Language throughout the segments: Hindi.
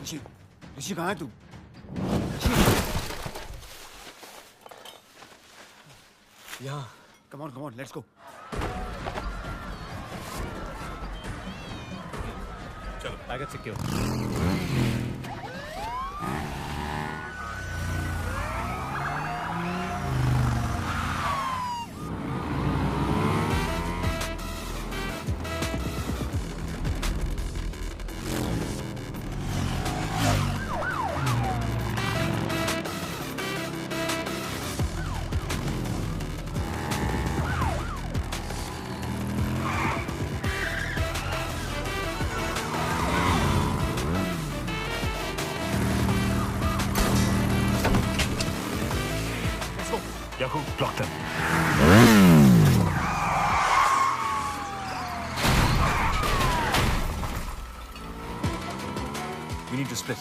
ऋषि, ऋषि कहाँ है तू? यहाँ। Come on, let's go. चलो, baggage secure. Yakub, block them. We need to split.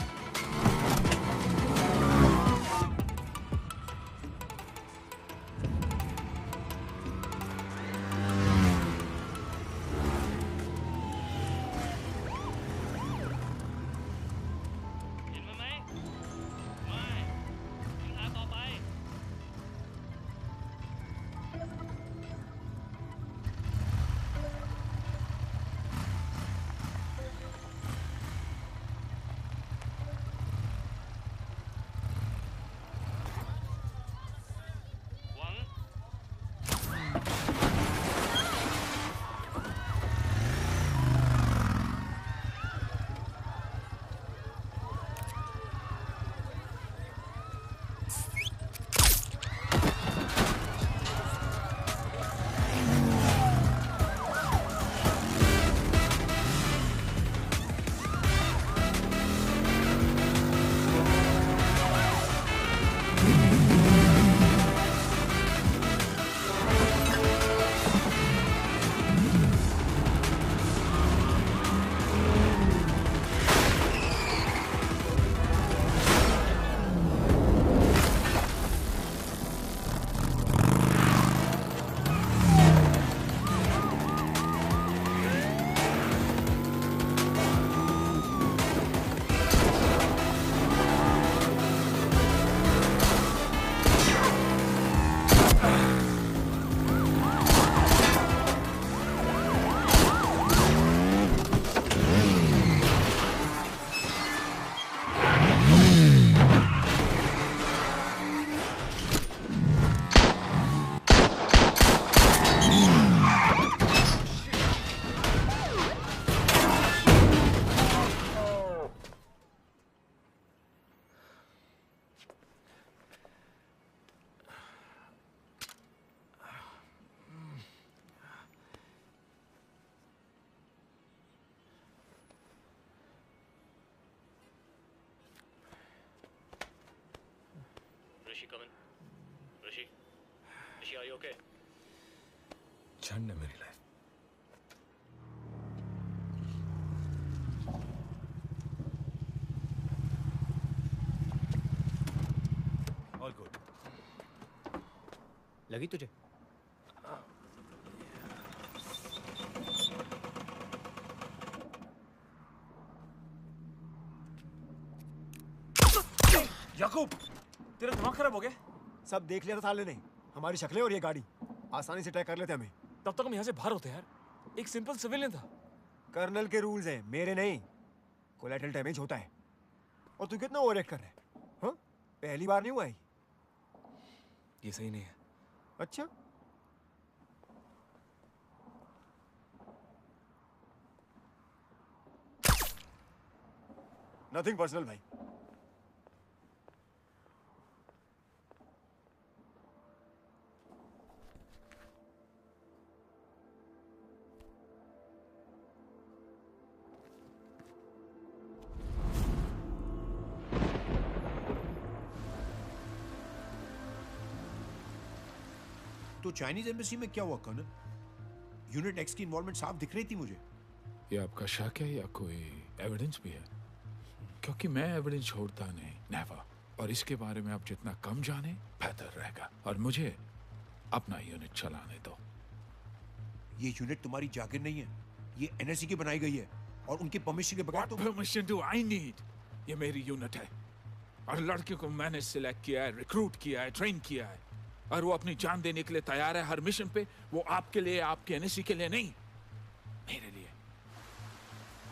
Rishi, come in. Rishi, are you okay? झंड है मेरी लाइफ। All good. लगी तुझे? याकूब, तेरा दिमाग खराब हो गया? सब देख लिया था साले ने, हमारी शक्लें और ये गाड़ी आसानी से ट्रैक कर लेते हमें। तब तक हम यहाँ से बाहर होते यार। एक सिंपल सिविलियन था। कर्नल के रूल्स हैं, मेरे नहीं। कोलैटरल डैमेज होता है। और तू कितना ओवरएक्ट कर रहा है? हाँ? पहली बार नहीं हुआ है। ये सही नहीं है। अच्छा? नथिंग पर्सनल भाई। तो चाइनीज एम्बेसी में क्या हुआ कर्नल? यूनिट एक्स की इन्वॉल्वमेंट साफ दिख रही थी मुझे। ये आपका शक है या कोई एविडेंस भी है? क्योंकि मैं एविडेंस छोड़ता नहीं, नेवर। और इसके बारे में आप जितना कम जाने बेहतर रहेगा। और मुझे अपना यूनिट चलाने दो। ये यूनिट तुम्हारी जागिर नहीं है, ये एनएससी की बनाई गई है और उनकी परमिशन के बगैर What permission do I need? ये मेरी यूनिट है और लड़कियों को मैंने सिलेक्ट किया है, रिक्रूट किया है, ट्रेन किया है और वो अपनी जान देने के लिए तैयार है हर मिशन पे। वो आपके लिए, आपके एनएससी के लिए नहीं, मेरे लिए।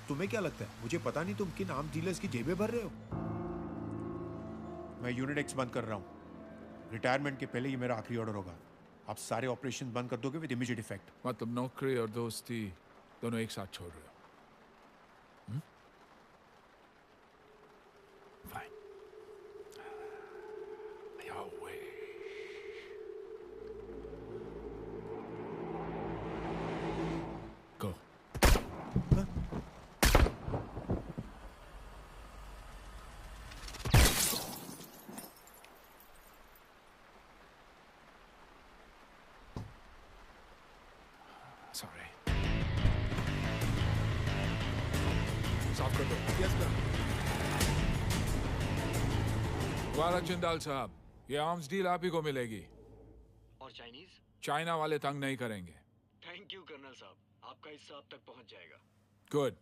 तुम्हें क्या लगता है मुझे पता नहीं तुम किन आर्म्स डीलर्स की जेबें भर रहे हो? मैं यूनिट एक्स बंद कर रहा हूँ। रिटायरमेंट के पहले ये मेरा आखिरी ऑर्डर होगा। आप सारे ऑपरेशन बंद कर दोगे विद इमीडिएट इफेक्ट। मतलब नौकरी और दोस्ती दोनों एक साथ छोड़ रहे हो? Fine. Your way. Go. Sorry. साफ कर दो। Yes, sir. वाला जिंदाल साहब, ये आर्म्स डील आप ही को मिलेगी। और चाइनीज? चाइना वाले तंग नहीं करेंगे। थैंक यू कर्नल साहब, आपका हिस्सा अब तक पहुंच जाएगा। गुड।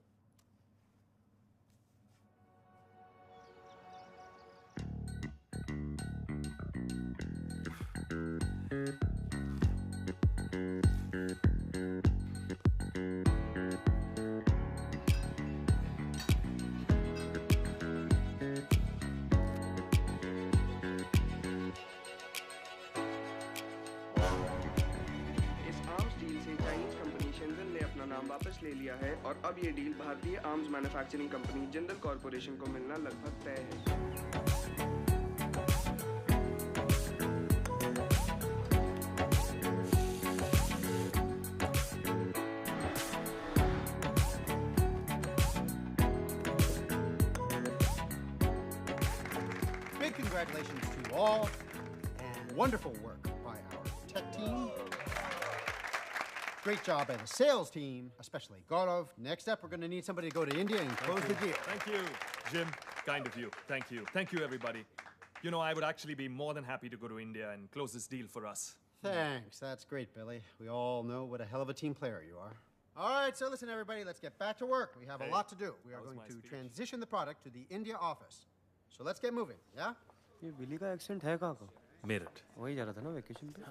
वापस ले लिया है और अब ये डील भारतीय arms manufacturing company Jindal corporation को मिलना लगभग तय है। Big congratulations to you all, and wonderful work by our tech team. Great job by the sales team, especially Gaurav. Next up, we're going to need somebody to go to India and close the deal. Thank you, Jim. Kind of you. Thank you. Thank you, everybody. You know, I would actually be more than happy to go to India and close this deal for us. Thanks. That's great, Billy. We all know what a hell of a team player you are. All right, so listen, everybody, let's get back to work. We have a lot to do. We are going to transition the product to the India office. So let's get moving, yeah? ये बिली का एक्सेंट है कहाँ का? मेरठ। वही जा रहा था ना वेकेशन पे।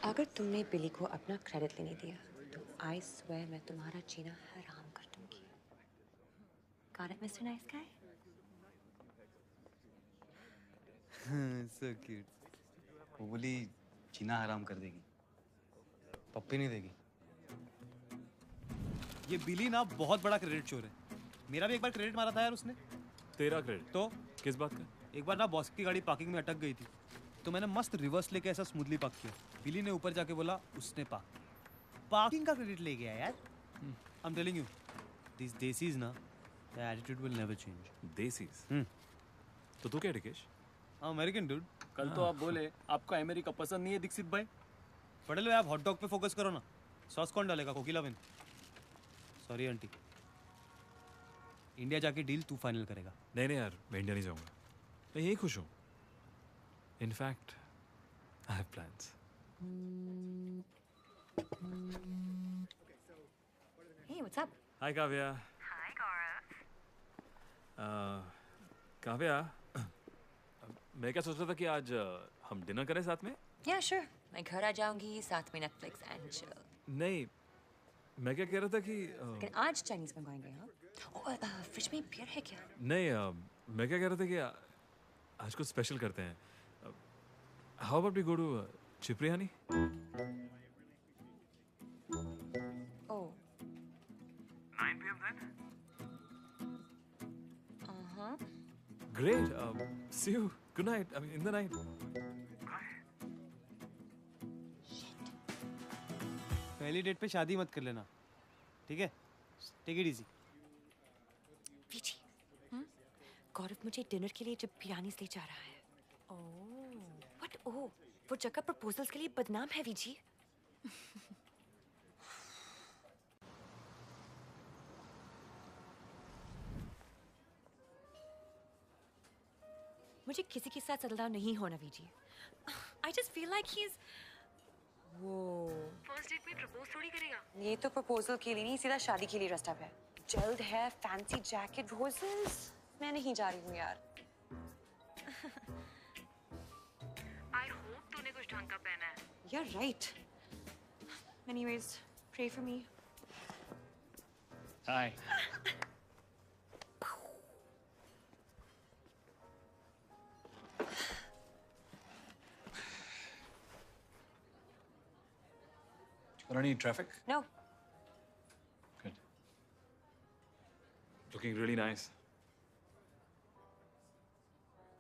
अगर तुमने बिली को अपना क्रेडिट लेने दिया तो आई स्वेयर मैं तुम्हारा जीना हराम कर दूंगी। Got it, Mr. Nice Guy? So cute. वो बोली जीना हराम कर देगी, पप्पी नहीं देगी। ये बिली ना बहुत बड़ा क्रेडिट चोर है। मेरा भी एक बार क्रेडिट मारा था यार उसने। तेरा क्रेडिट? तो किस बात का? एक बार ना बॉस की गाड़ी पार्किंग में अटक गई थी, तो मैंने मस्त रिवर्स लेके ऐसा स्मूथली पार्क किया। बिली ने ऊपर जाके बोला उसने पार्किंग का क्रेडिट ले गया यार। I am telling you, this desis ना, the attitude will never change. Desis? तो तू क्या ऋषिकेश? American dude. कल तो आप बोले आपको अमेरिका पसंद नहीं है दीक्षित भाई। पटेल भाई आप हॉट डॉग पे फोकस करो ना। सॉस कौन डालेगा? कोकिला बेन। सॉरी आंटी, इंडिया जाके डील तू फाइनल करेगा। नहीं नहीं यार, मैं इंडिया नहीं जाऊंगा। मैं यही खुश हूँ। In fact I have plans. Hey, what's up? Hi Kavya. Hi, Gaurav. Kavya, मैं क्या सोच रहा था कि आज हम डिनर करें साथ में? Yeah, sure. मैं घर आ जाऊंगी, साथ में Netflix and chill. नहीं, मैं क्या कह रहा था कि लेकिन आज चाइनीज मंगवाएंगे हाँ? फ्रिज में बियर है क्या? नहीं, मैं क्या कह रहा था कि आज कुछ स्पेशल करते हैं। How about we go to चिपरियानी? Oh. 9 p.m. then? Uh-huh. Great. See you. Good night. I mean, in the night. पहली डेट पे शादी मत कर लेना, ठीक है? Take it easy. वीजी, गौरव मुझे डिनर के लिए जब बिरयानी ले जा रहा है। ओह, व्हाट? ओह, वो जगह प्रपोजल्स के लिए बदनाम है वीजी। मुझे किसी के साथ सेटल डाउन नहीं होना V G. I just feel like he's वो फर्स्ट डेट में प्रपोज थोड़ी करेगा। ये तो प्रपोजल के लिए नहीं, सीधा शादी के लिए ड्रेस्ड अप है। जल्द है, फैंसी जैकेट, रोजेस। मैं नहीं जा रही हूँ यार। I hope तूने कुछ ढंग का पहना है। You're right. Anyways, pray for me. Hi. Any traffic? No. Good. Looking really nice.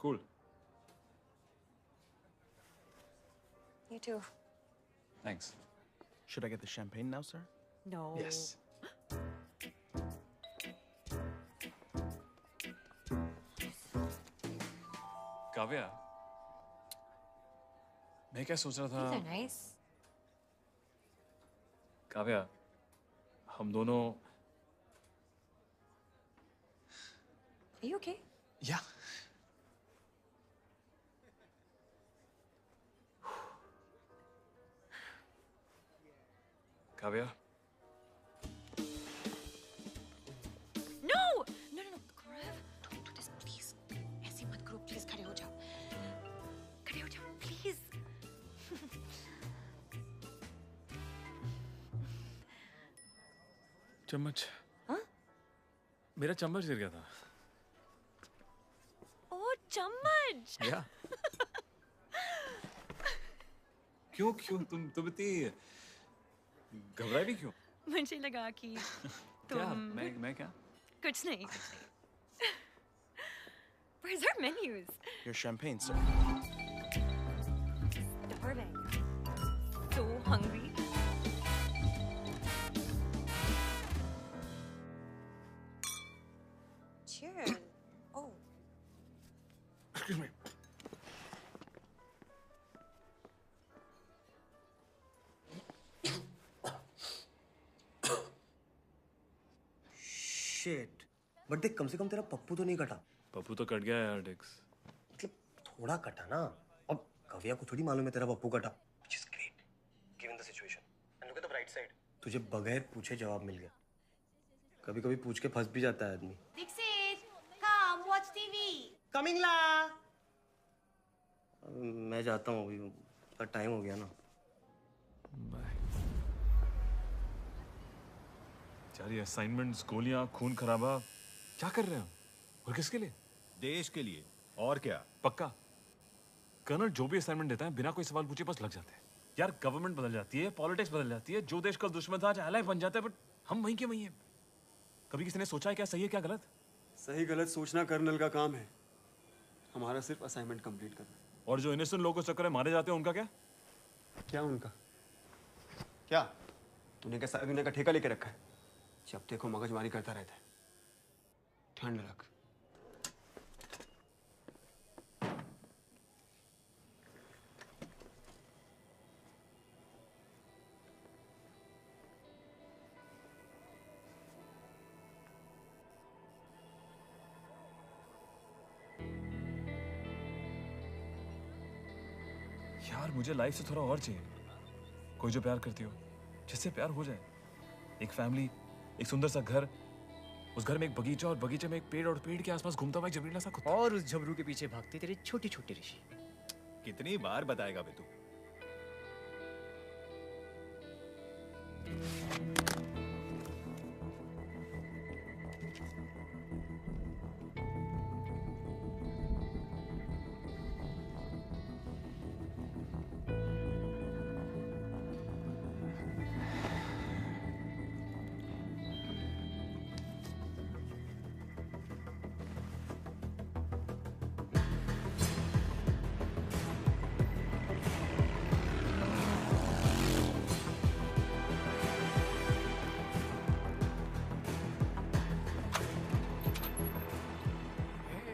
Cool. You too. Thanks. Should I get the champagne now, sir? No. Yes. Kavya, मैं क्या सोच रहा These are था? nice. काव्या, हम दोनों Are you okay? Yeah. Kavya, No! No, no, no. Gaurav, don't do this, please. ऐसे मत करो, please. खड़े हो जाओ. खड़े हो जाओ, please. चम्मच। हाँ? मेरा चम्मच गिर गया था। Oh, चम्मच. या। क्यों तुम इतनी घबराई भी क्यों? मुझे लगा कि क्या? तुम मैं क्या? कुछ नहीं. Where's our menus? Your champagne, sir. Starving. So hungry. Cheers. Oh. Excuse me. Shit. But देख, कम से कम तेरा पप्पू तो नहीं कटा। पप्पू तो कट गया यार, डिक्स। मतलब थोड़ा कटा ना। अब कविया को थोड़ी मालूम है तेरा पप्पू कटा। Which is great, given the situation. And look at the bright side. तुझे बगैर पूछे जवाब मिल गया। कभी-कभी पूछ के फंस भी जाता है आदमी। Dixit, come watch TV. Coming ला। मैं जाता हूँ, अभी टाइम हो गया ना। बाय। यार ये असाइनमेंट्स, गोलियां, खून खराबा, क्या कर रहे हो? और किसके लिए? देश के लिए। और क्या? पक्का? कर्नल जो भी असाइनमेंट देता है बिना कोई सवाल पूछे बस लग जाते हैं। यार गवर्नमेंट बदल जाती है, पॉलिटिक्स बदल जाती है, जो देश का दुश्मन था आज एलाय बन जाता है, बट हम वहीं के वहीं हैं। कभी किसी ने सोचा है क्या सही है क्या गलत? सही गलत सोचना कर्नल का काम है। हमारा सिर्फ असाइनमेंट कंप्लीट करना। और जो इनोसेंट लोगों के चक्कर में मारे जाते हैं उनका क्या? क्या उनका? क्या तूने क्या सारी दुनिया का ठेका लेके रखा है? जब देखो मगजमारी करता रहता है। ठंड रख। यार मुझे लाइफ से थोड़ा और चाहिए। कोई जो प्यार करती हो, जिससे प्यार हो जाए। एक फैमिली, एक सुंदर सा घर, उस घर में एक बगीचा और बगीचे में एक पेड़ और पेड़ के आसपास घूमता हुआ एक जबरीला सा कुत्ता। और उस झबरू के पीछे भागते तेरे छोटे छोटे ऋषि। कितनी बार बताएगा बे तू?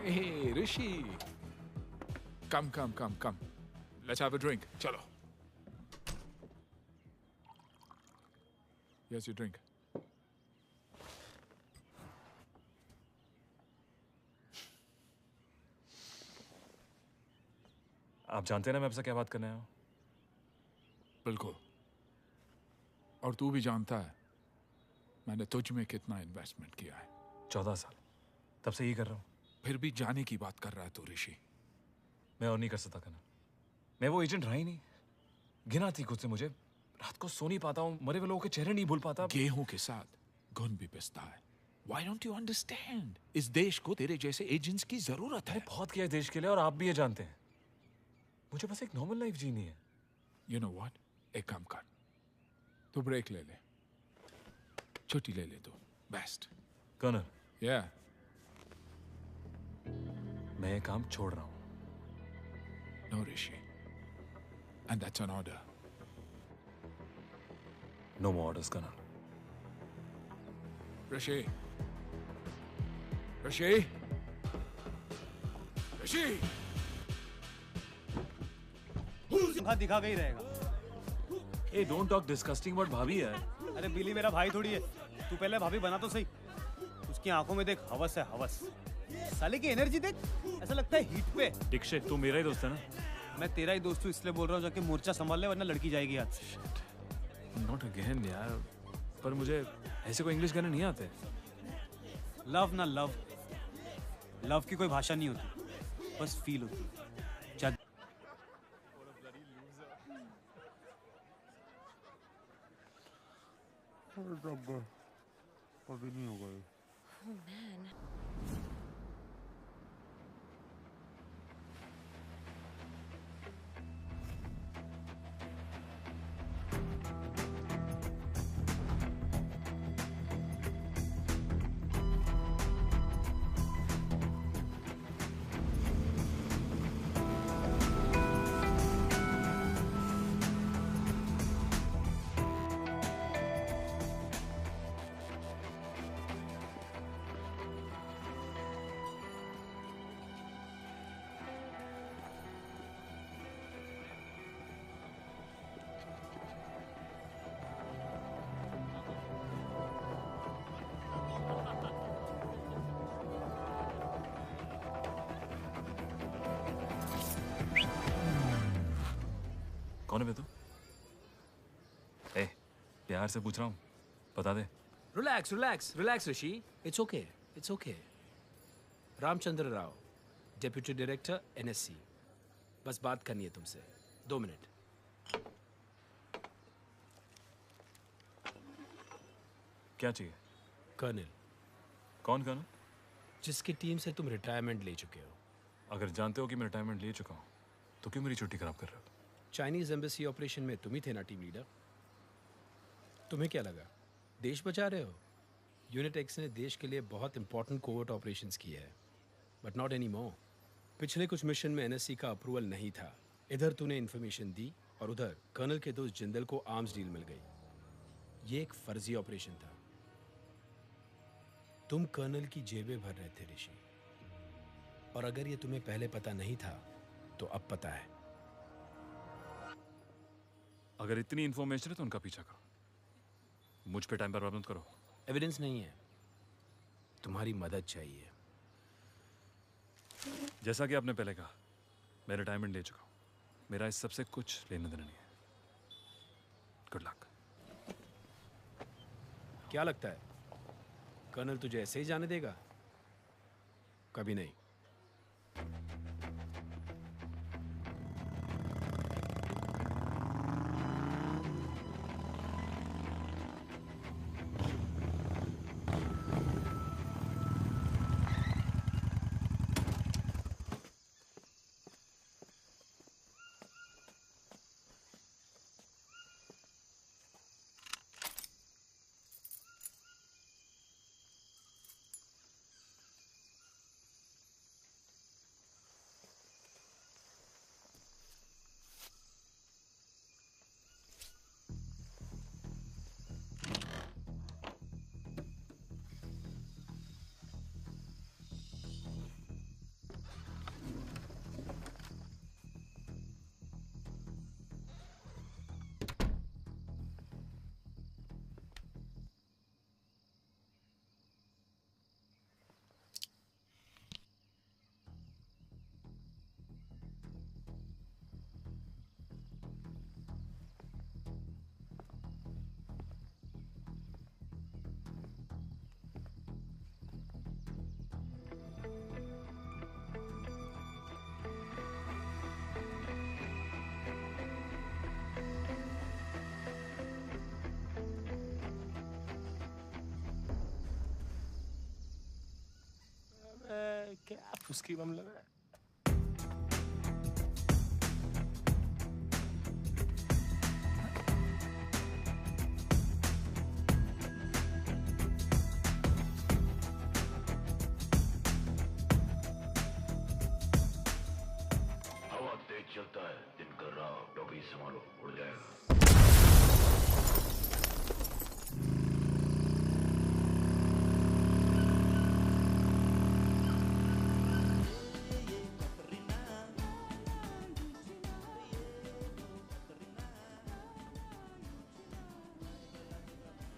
Hey, Rishi. Come. Let's have a drink. Chalo. Here's your drink. आप जानते हैं ना मैं आपसे क्या बात करने आया हूँ? बिल्कुल। और तू भी जानता है मैंने तुझ में कितना इन्वेस्टमेंट किया है। 14 साल। तब से ये कर रहा हूँ। फिर भी जाने की बात कर रहा है तू ऋषि। मैं और नहीं कर सकता कनल। मैं वो एजेंट रहा ही नहीं। घिन आती खुद से मुझे। रात को सो नहीं पाता हूँ, मरे हुए लोगों के चेहरे नहीं भूल पाता। गेहूं के साथ घुन भी पिसता है। Why don't you understand? इस देश को तेरे जैसे एजेंट्स की जरूरत है। बहुत किया है देश के लिए और आप भी ये जानते हैं। मुझे बस एक नॉर्मल लाइफ जीनी है। You know what? एक काम कर, तू ब्रेक ले ले, छुट्टी ले ले तू। Best colonel. Yeah. मैं ये काम छोड़ रहा हूँ। No, Rishi. And that's an order. No more orders, Colonel. Rishi. Rishi. Rishi. दिखा के ही रहेगा। Hey, don't talk disgusting about भाभी यार। अरे बिली मेरा भाई थोड़ी है। तू पहले भाभी बना तो सही। उसकी आंखों में देख हवस है, हवस। साले की एनर्जी देख, ऐसा लगता है हीट पे। दीक्षित, तू मेरा ही दोस्त है ना? मैं तेरा ही दोस्त हूँ इसलिए बोल रहा हूँ, जाके मोर्चा संभाल ले वरना लड़की जाएगी हाथ से। Not again यार। पर मुझे ऐसे कोई इंग्लिश गाने नहीं आते। लव ना लव, लव की कोई भाषा नहीं होती, बस फील होती। चल अभी नहीं होगा। Oh man. कौन है बे तू? ए, प्यार से पूछ रहा हूँ, बता दे। Relax, relax, relax, Rishi. It's okay. It's okay. Ramchandra Rao, deputy director NSC. बस बात करनी है तुमसे। 2 मिनट। क्या चाहिए? कर्नल। कौन कर्नल? जिसकी टीम से तुम रिटायरमेंट ले चुके हो। अगर जानते हो कि मैं रिटायरमेंट ले चुका हूँ, तो क्यों मेरी छुट्टी खराब कर रहे हो? चाइनीज एम्बेसी ऑपरेशन में तुम ही थे ना टीम लीडर? तुम्हें क्या लगा देश बचा रहे हो? यूनिट एक्स ने देश के लिए बहुत इंपॉर्टेंट कोवर्ट ऑपरेशंस किए हैं, बट नॉट एनी मोर। पिछले कुछ मिशन में NSC का अप्रूवल नहीं था। इधर तूने इन्फॉर्मेशन दी और उधर कर्नल के दोस्त जिंदल को आर्म्स डील मिल गई। ये एक फर्जी ऑपरेशन था। तुम कर्नल की जेबें भर रहे थे ऋषि, और अगर ये तुम्हें पहले पता नहीं था तो अब पता है। अगर इतनी इन्फॉर्मेशन है तो उनका पीछा करो, मुझ पे टाइम बर्बाद मत करो। एविडेंस नहीं है, तुम्हारी मदद चाहिए। जैसा कि आपने पहले कहा, मैं रिटायरमेंट ले चुका हूँ। मेरा इस सबसे कुछ लेना देना नहीं है। Good luck. क्या लगता है कर्नल तुझे ऐसे ही जाने देगा? कभी नहीं। उसकी बम लगा है। हवा तेज चलता है, दिन कर रहा टोपी संभालो, उड़ जाएगा।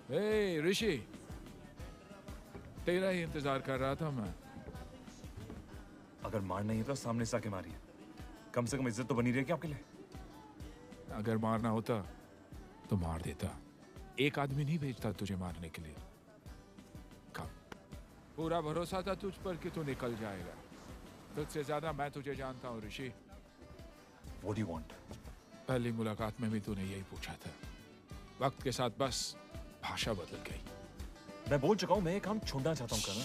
हे ऋषि, तेरा ही इंतजार कर रहा था मैं। अगर मारना ही है तो सामने से आके मारिए, कम से कम इज्जत तो बनी रहेगी आपके लिए। अगर मारना होता तो मार देता, एक आदमी नहीं भेजता तुझे मारने के लिए। कम, पूरा भरोसा था तुझ पर कि तू निकल जाएगा। तुझसे ज्यादा मैं तुझे जानता हूँ ऋषि। What do you want? पहली मुलाकात में भी तूने यही पूछा था। वक्त के साथ बस भाषा बदल गई। मैं बोल चुका हूँ, मैं ये काम छोड़ना चाहता हूँ करण।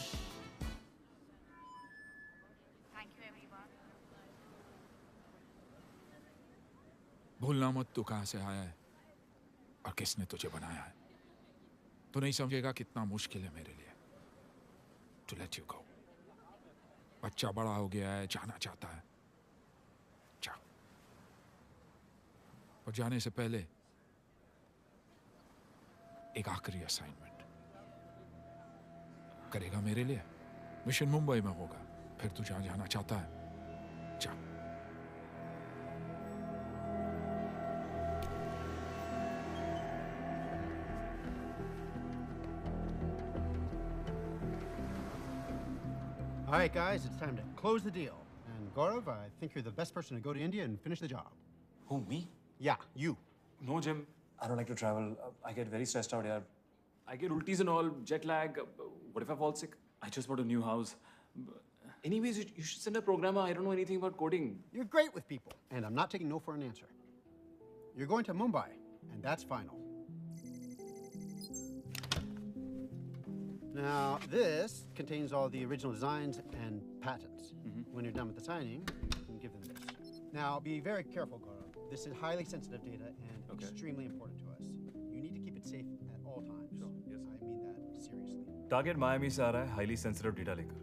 भूलना मत तू कहां से आया है और किसने तुझे बनाया है। तू नहीं समझेगा कितना मुश्किल है मेरे लिए टू लेट यू गो। बच्चा बड़ा हो गया है, जाना चाहता है, जा। और जाने से पहले एक आखिरी असाइनमेंट करेगा मेरे लिए। मिशन मुंबई में होगा, फिर तू जहां जाना चाहता है जा। All right, guys, it's time to close the deal. And Gaurav, I think you're the best person to go to India and finish the job. Who, me? Yeah, you. No, Jim. I don't like to travel. I get very stressed out here. I get ultis and all, jet lag. What if I fall sick? I just bought a new house. Anyways, you should send a programmer. I don't know anything about coding. You're great with people, and I'm not taking no for an answer. You're going to Mumbai, and that's final. Now, this contains all the original designs and patents. When you're done with the signing, you can give them this. Now, be very careful, Gaurav. This is highly sensitive data and extremely important to us. You need to keep it safe at all times. Sure. Yes. I mean that seriously. Target Miami से आ रहा है हाईली सेंसिटिव डेटा लेकर,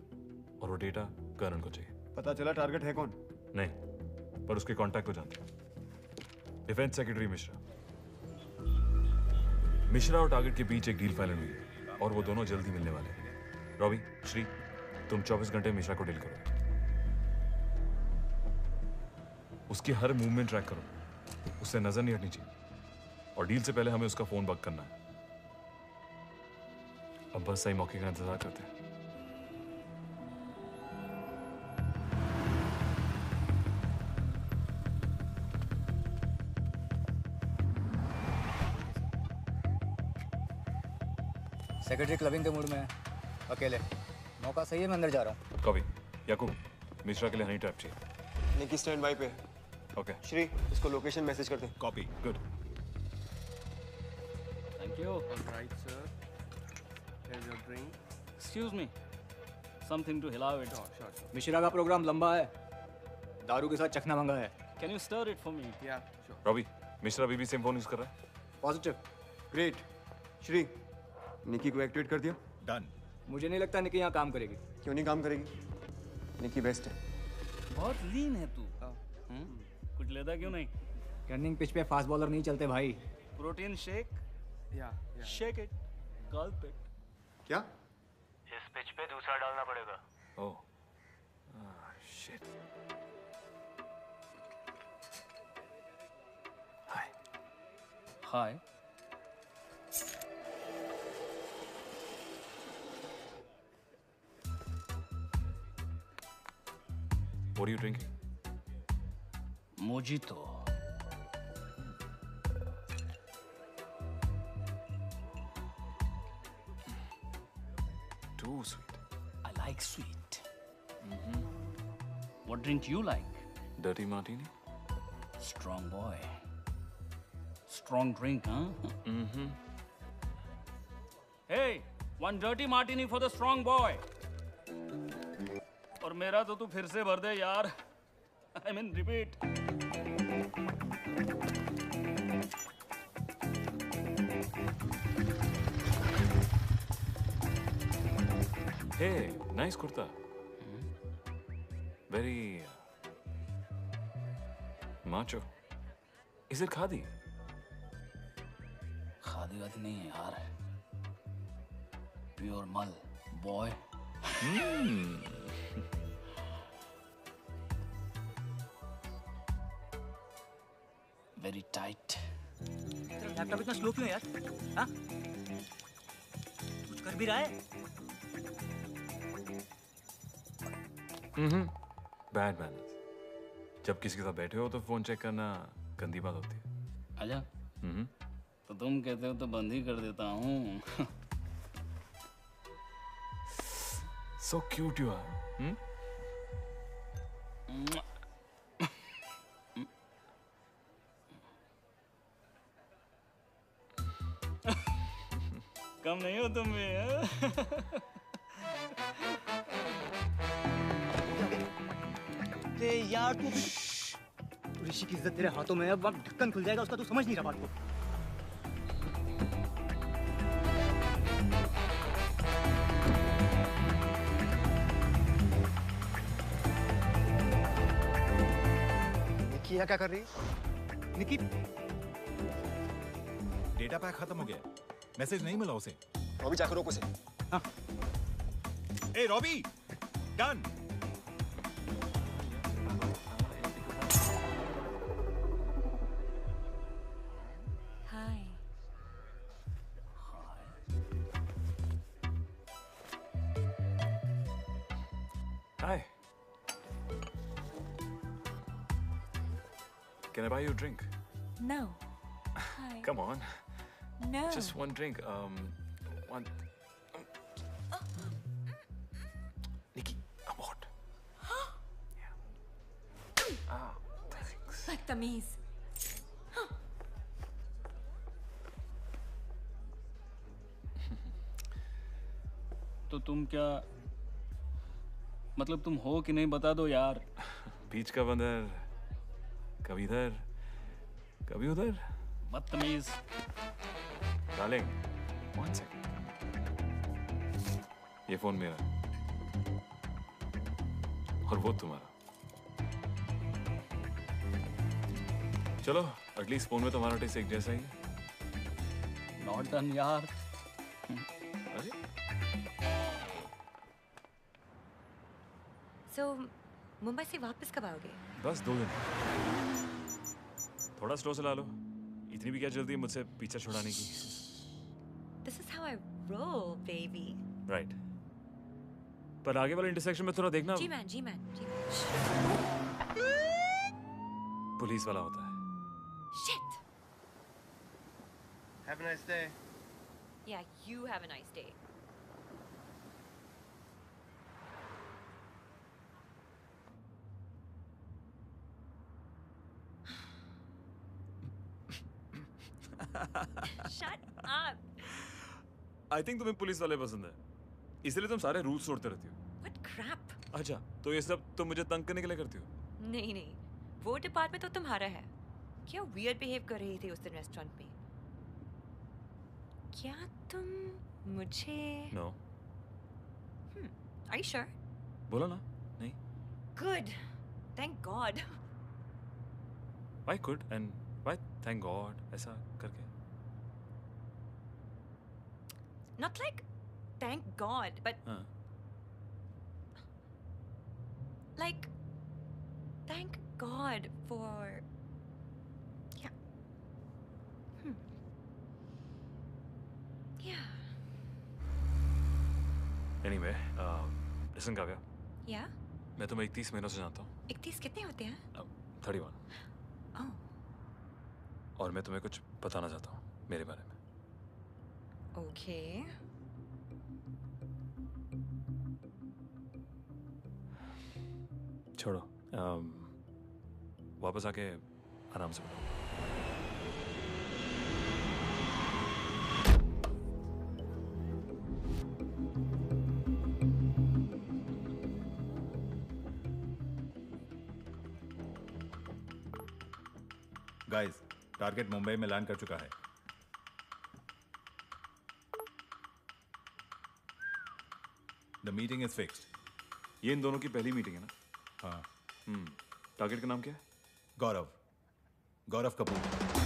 और वो डेटा करण को चाहिए। पता चला टारगेट है कौन? नहीं, पर उसके कांटेक्ट को जानते हैं। Defence secretary Mishra. मिश्रा और टारगेट के बीच एक डील फाइनल हुई है और वो दोनों जल्द ही मिलने वाले हैं। रॉबी, श्री, तुम 24 घंटे मिश्रा को डील करो। उसकी हर मूवमेंट ट्रैक करो, उससे नजर नहीं हटनी चाहिए। और डील से पहले हमें उसका फोन बग करना है। अब बस सही मौके का इंतजार करते हैं। सेक्रेटरी क्लबिंग के मूड में है, अकेले। मौका सही है, मैं अंदर जा रहा हूँ। कभी याकूब, मिश्रा के लिए हनी ट्रैप चाहिए। निकी स्टैंड बाय पे। ओके। श्री, इसको लोकेशन मैसेज कर दे। Copy. Good. Thank you. All right, sir. Here's your drink. Excuse me. Something to allow it. Sure. Mishra का प्रोग्राम लंबा है, दारू के साथ चखना मंगा है। Can you stir it for me? Yeah, sure. Robbie, Mishra अभी भी सेम फोन यूज कर रहा है? Positive. ग्रेट। श्री, निकी को एक्टिवेट कर दिया? डन। मुझे नहीं लगता निकी यहाँ काम करेगी। क्यों नहीं काम करेगी? निकी बेस्ट है। बहुत लीन है तू। कुछ लेता क्यों नहीं? रनिंग पिच पे फास्ट बॉलर नहीं चलते भाई। Protein shake? Yeah. Shake it. Gulp it. क्या? इस पिच पे दूसरा डालना पड़ेगा। ओह, shit. Hi. What are you drinking? Mojito. Too sweet. I like sweet. What drink you like? Dirty martini? Strong boy. Strong drink, huh? Hey, one dirty martini for the strong boy. और मेरा तो तू फिर से भर दे यार। I mean repeat. Hey, nice kurta. Very macho. Is it khadi? Khadi वादी नहीं है यार, प्योर मल बॉय। Very tight. तेरा लैपटॉप इतना स्लो क्यों है यार? हाँ? कुछ कर भी रहा है? Bad manners. जब किसी के साथ बैठे हो तो फोन चेक करना गंदी बात होती है। आजा। तो तुम कहते हो तो बंद ही कर देता हूँ। So cute you are. कम नहीं हो तुम भी, यार तू ऋषि की इज्जत तेरे हाथों में है, अब ढक्कन खुल जाएगा उसका, तू समझ नहीं रहा बात को। निकी यहाँ क्या कर रही है? निकी डेटा पैक खत्म हो गया, मैसेज नहीं मिला उसे। रॉबी जाकर रोक उसे। हाँ। ए Robbie, done. Hi. Hi. Can I buy you a drink? No. Hi. Come on. No. Just one drink. One. Nikki, I'm hot. Yeah. Ah, thanks. बदतमीज। तो तुम क्या मतलब तुम हो कि नहीं बता दो यार। बीच का बंदर, कभी इधर कभी उधर। बदतमीज। Darling, one second. ये फोन मेरा और वो तुम्हारा। चलो, एटलीस्ट फोन में तुम्हारा टेस्ट एक जैसा ही है। नॉट डन यार। अरे So, मुंबई से वापस कब आओगे? बस 2 दिन। थोड़ा स्लो चला लो, इतनी भी क्या जल्दी है मुझसे पीछा छुड़ाने की। This is how I roll, baby. Right. पर आगे वाले इंटरसेक्शन में थोड़ा देखना। जी मैन। पुलिस वाला होता है। Shit. Have a nice day. Yeah, you have a nice day. Shut up. I think तुम्हें पुलिस वाले पसंद है, इसलिए तुम सारे रूल्स तोड़ते रहती हो। What crap? अच्छा, तो ये सब तुम मुझे तंग करने के लिए करती हो? नहीं, वो डिपार्टमेंट तो तुम्हारा है। क्या weird behave कर रही थी उस दिन रेस्टोरेंट में? क्या तुम मुझे? No. Are you sure? बोला ना, नहीं। Good. Thank God. Why good and why thank God? ऐसा करके। Not like thank God, but हाँ। like thank God for yeah. Yeah. Anyway, listen Kavya, Yeah. मैं तुम्हें 31 महीनों से जानता हूँ। 31 कितने होते हैं? 31। Oh. और मैं तुम्हें कुछ बताना चाहता हूँ मेरे बारे में। Okay. छोड़ो, वापस आके आराम से बताओ। गाइस, टारगेट मुंबई में लैंड कर चुका है। The meeting is fixed. ये इन दोनों की पहली मीटिंग है ना? हाँ। टारगेट का नाम क्या है? गौरव कपूर।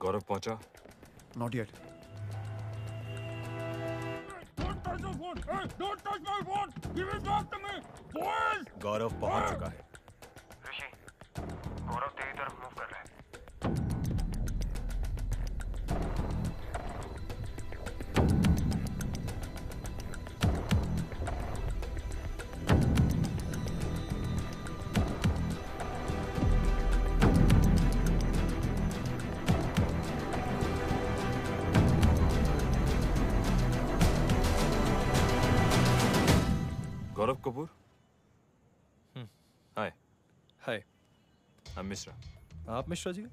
गौरव पहुंचा? Not yet. गौरव पहुंच चुका है। ऋषि, गौरव तेरी तरफ मूव कर रहा है। गौरव कपूर? हाय। हाय। I'm मिश्रा। आप मिश्रा जी?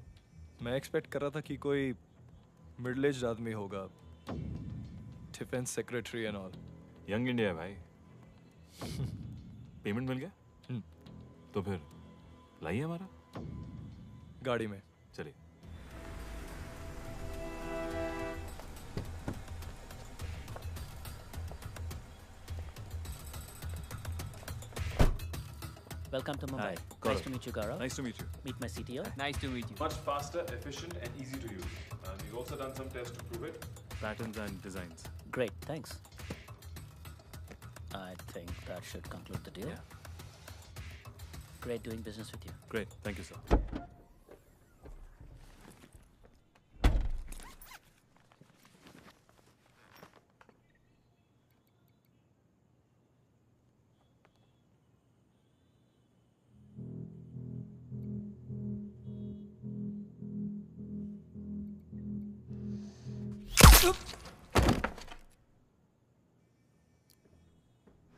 मैं एक्सपेक्ट कर रहा था कि कोई मिडिल एज आदमी होगा, defence secretary and all. Young India है भाई। पेमेंट मिल गया? तो फिर लाइए हमारा गाड़ी में। चलिए। Welcome to Mumbai. Hi, Nice to meet you, Gaurav. Nice to meet you. Meet my CTO. Nice to meet you. Much faster, efficient, and easy to use. And we've also done some tests to prove it. Patterns and designs. Great, thanks. I think that should conclude the deal. Yeah. Great doing business with you. Great. Thank you, sir.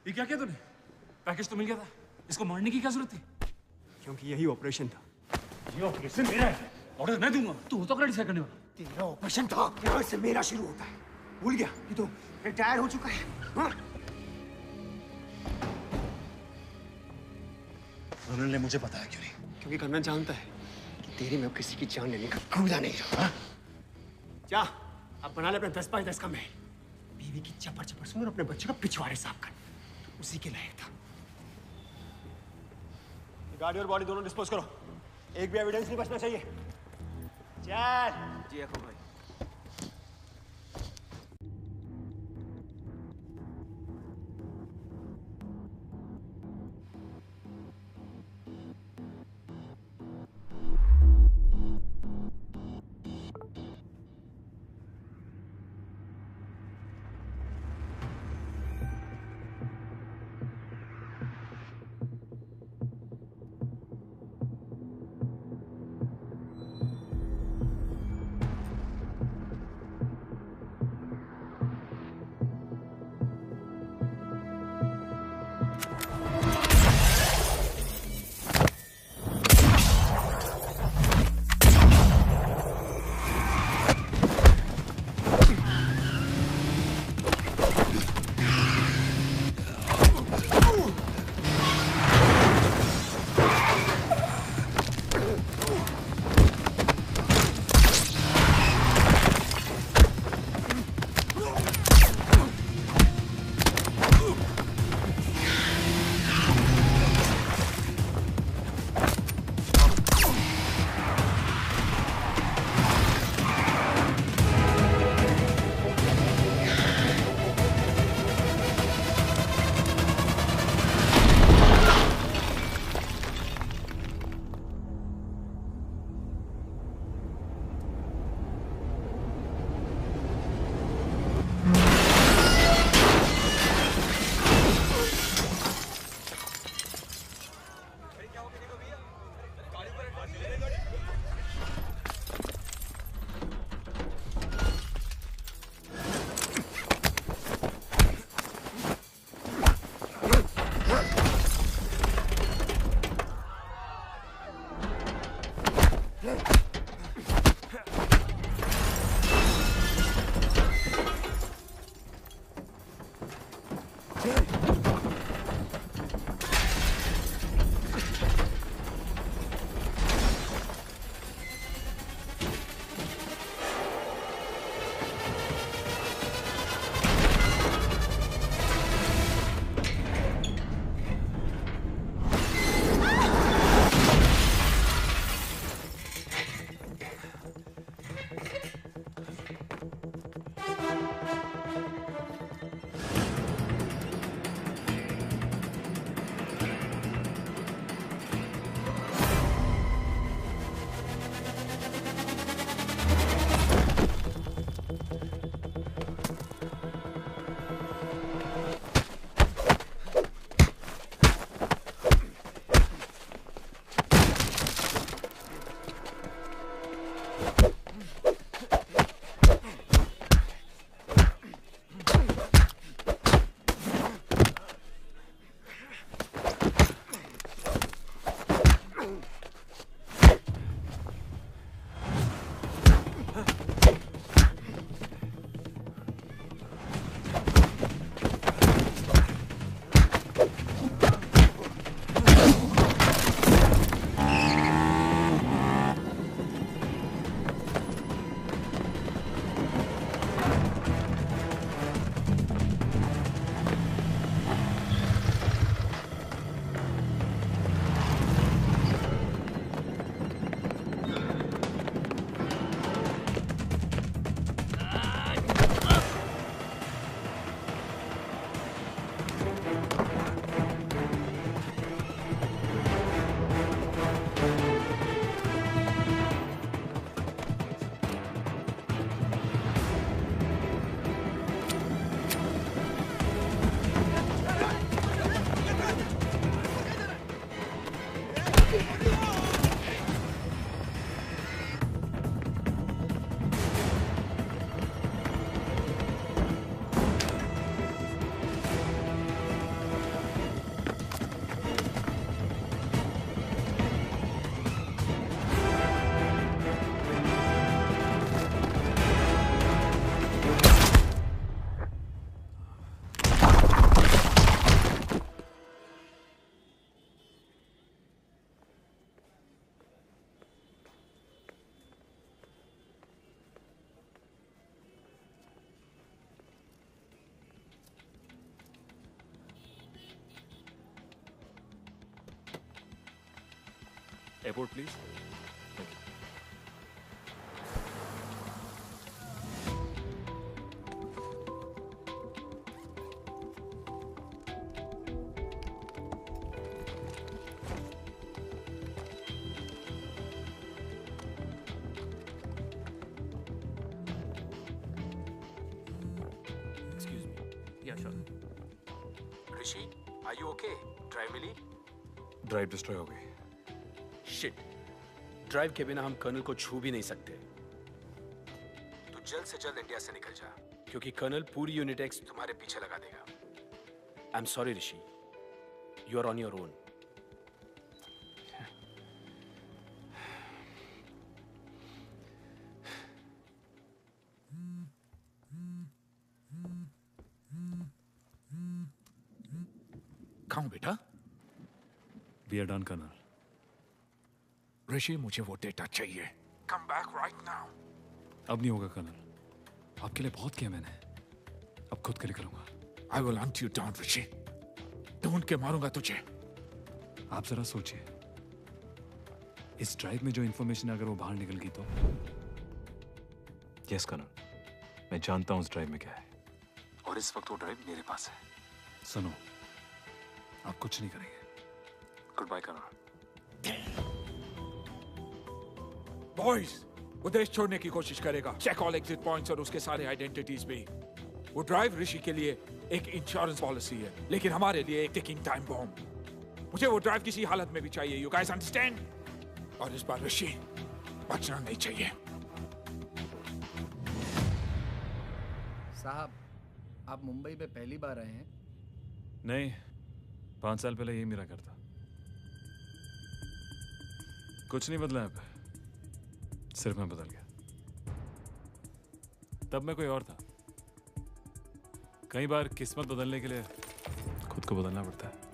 ये क्या किया तूने? पैकेज तो मिल गया था, इसको मारने की क्या जरूरत थी? क्योंकि यही ऑपरेशन था। ये ऑपरेशन मेरा है, ऑर्डर मैं दूंगा। तू तो कर डिसाइड करने वाला। तेरा ऑपरेशन था, यहाँ से मेरा शुरू होता है। भूल गया कि तो रिटायर हो चुका है। हाँ? कर्नल ने मुझे बताया क्यों नहीं? क्योंकि कर्नल जानता है कि तेरे में अब किसी की जान लेने का कूदा नहीं रहा। जा, अब बना ले अपने 10 बाय 10 कमरे। बीवी की चपर चपर सुन और अपने बच्चे का पिछवाड़े साफ कर। उसी के लायक था। गाड़ी और बॉडी दोनों डिस्पोज करो। एक भी एविडेंस नहीं बचना चाहिए। चल। जी अखो भाई। Airport, please. Thank you. Excuse me. Yeah, sure. Rishi, are you okay? Drive मिली? ड्राइव डिस्ट्रॉय हो गई। शिट, ड्राइव के बिना हम कर्नल को छू भी नहीं सकते। तू जल्द से जल्द इंडिया से निकल जा, क्योंकि कर्नल पूरी यूनिट एक्स तुम्हारे पीछे लगा देगा। I am sorry Rishi, you are on your own. कहाँ बेटा? We are done, Colonel. ऋषि, मुझे वो डेटा चाहिए। Come back right now. अब नहीं होगा कर्नल, आपके लिए बहुत किया मैंने, अब खुद के लिए करूंगा। I will hunt you down, ऋषि। ढूंढ के मारूंगा तुझे। आप जरा सोचिए, इस ड्राइव में जो इंफॉर्मेशन अगर वो बाहर निकल गई तो? यस कर्नल, मैं जानता हूं उस ड्राइव में क्या है, और इस वक्त वो ड्राइव मेरे पास है। सुनो, आप कुछ नहीं करेंगे। Good bye colonel. बॉयज, वो देश छोड़ने की कोशिश करेगा। चेक ऑल एग्जिट पॉइंट्स और उसके सारे आइडेंटिटीज भी। वो ड्राइव ऋषि के लिए एक इंश्योरेंस पॉलिसी है, लेकिन हमारे लिए एक टिकिंग टाइम बॉम्ब। मुझे वो ड्राइव किसी हालत में भी चाहिए। You guys understand? और इस बार ऋषि बचना नहीं चाहिए। साहब, आप मुंबई में पहली बार आए हैं? नहीं, 5 साल पहले यही मेरा घर था। कुछ नहीं बदला है। सिर्फ मैं बदल गया। तब मैं कोई और था। कई बार किस्मत बदलने के लिए खुद को बदलना पड़ता है।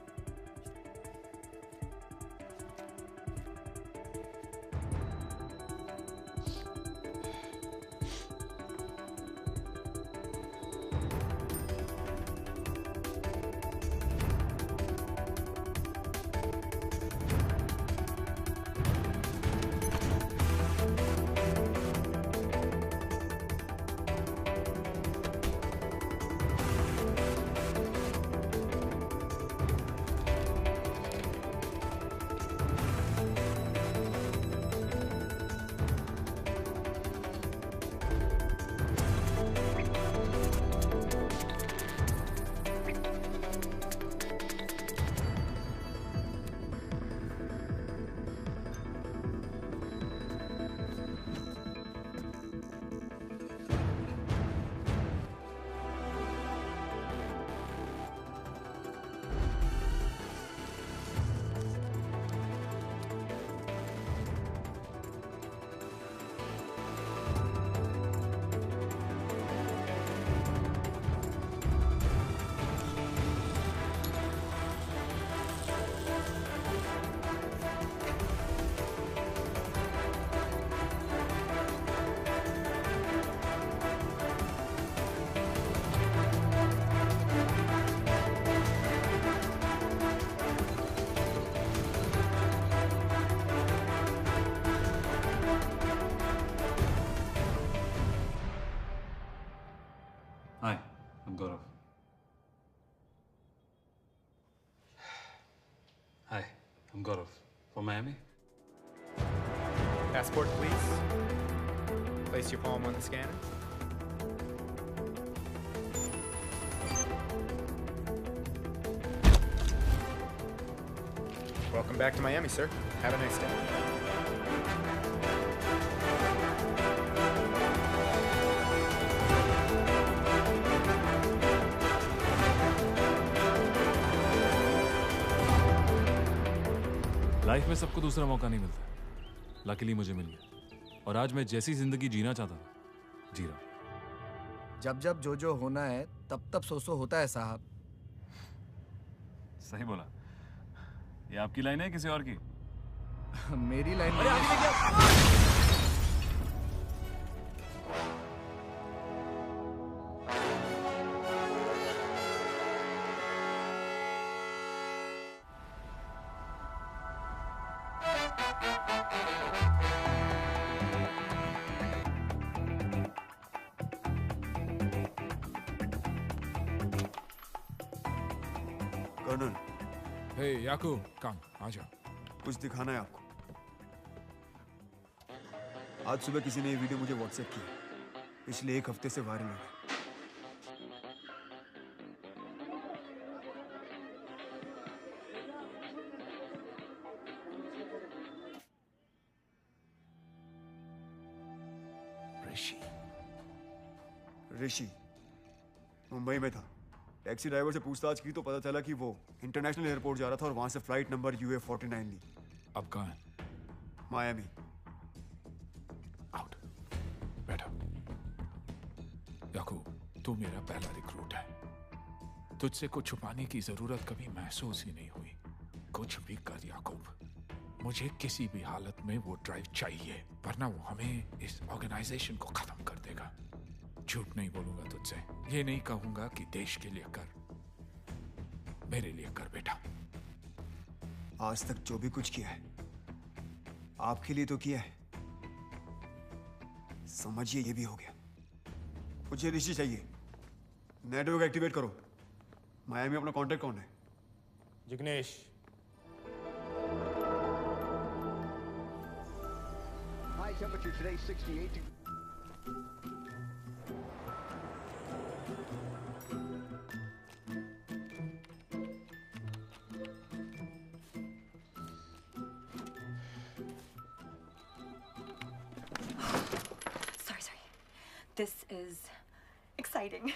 Hi, I'm Gaurav. Hi, I'm Gaurav. From Miami? Passport, please. Place your palm on the scanner. Welcome back to Miami, sir. Have a nice day. Life में सबको दूसरा मौका नहीं मिलता। लकीली मुझे मिल गया और आज मैं जैसी जिंदगी जीना चाहता था जी रहा हूं। जब जब जो होना है तब तब सो होता है साहब। सही बोला। ये आपकी लाइन है किसी और की? मेरी लाइन अरे आगे देखिए। कर्नल। हे याकूब, कम आ जा। कुछ दिखाना है आपको। आज सुबह किसी ने ये वीडियो मुझे व्हाट्सएप किया। पिछले 1 हफ्ते से वायरल हो रहा है। ऋषि मुंबई में था। टैक्सी ड्राइवर से पूछताछ की तो पता चला कि वो इंटरनेशनल एयरपोर्ट जा रहा था और वहां से फ्लाइट नंबर UA49 ली। अब कहाँ है? मायामी। आउट। बैठो। याकूब, तू मेरा पहला रिक्रूट है। तुझसे कुछ छुपाने की जरूरत कभी महसूस ही नहीं हुई। कुछ भी कर याकूब, मुझे किसी भी हालत में वो ड्राइव चाहिए, वरना वो हमें इस ऑर्गेनाइजेशन को खत्म कर देगा। झूठ नहीं बोलूंगा तुझसे। ये नहीं कहूंगा कि देश के लिए कर, मेरे लिए कर बेटा। आज तक जो भी कुछ किया है आपके लिए तो किया है। समझिए ये भी हो गया। मुझे ऋषि चाहिए। नेटवर्क एक्टिवेट करो। मायामी अपना कांटेक्ट कौन है? Jignesh. High temperature today 68 degrees. This is exciting.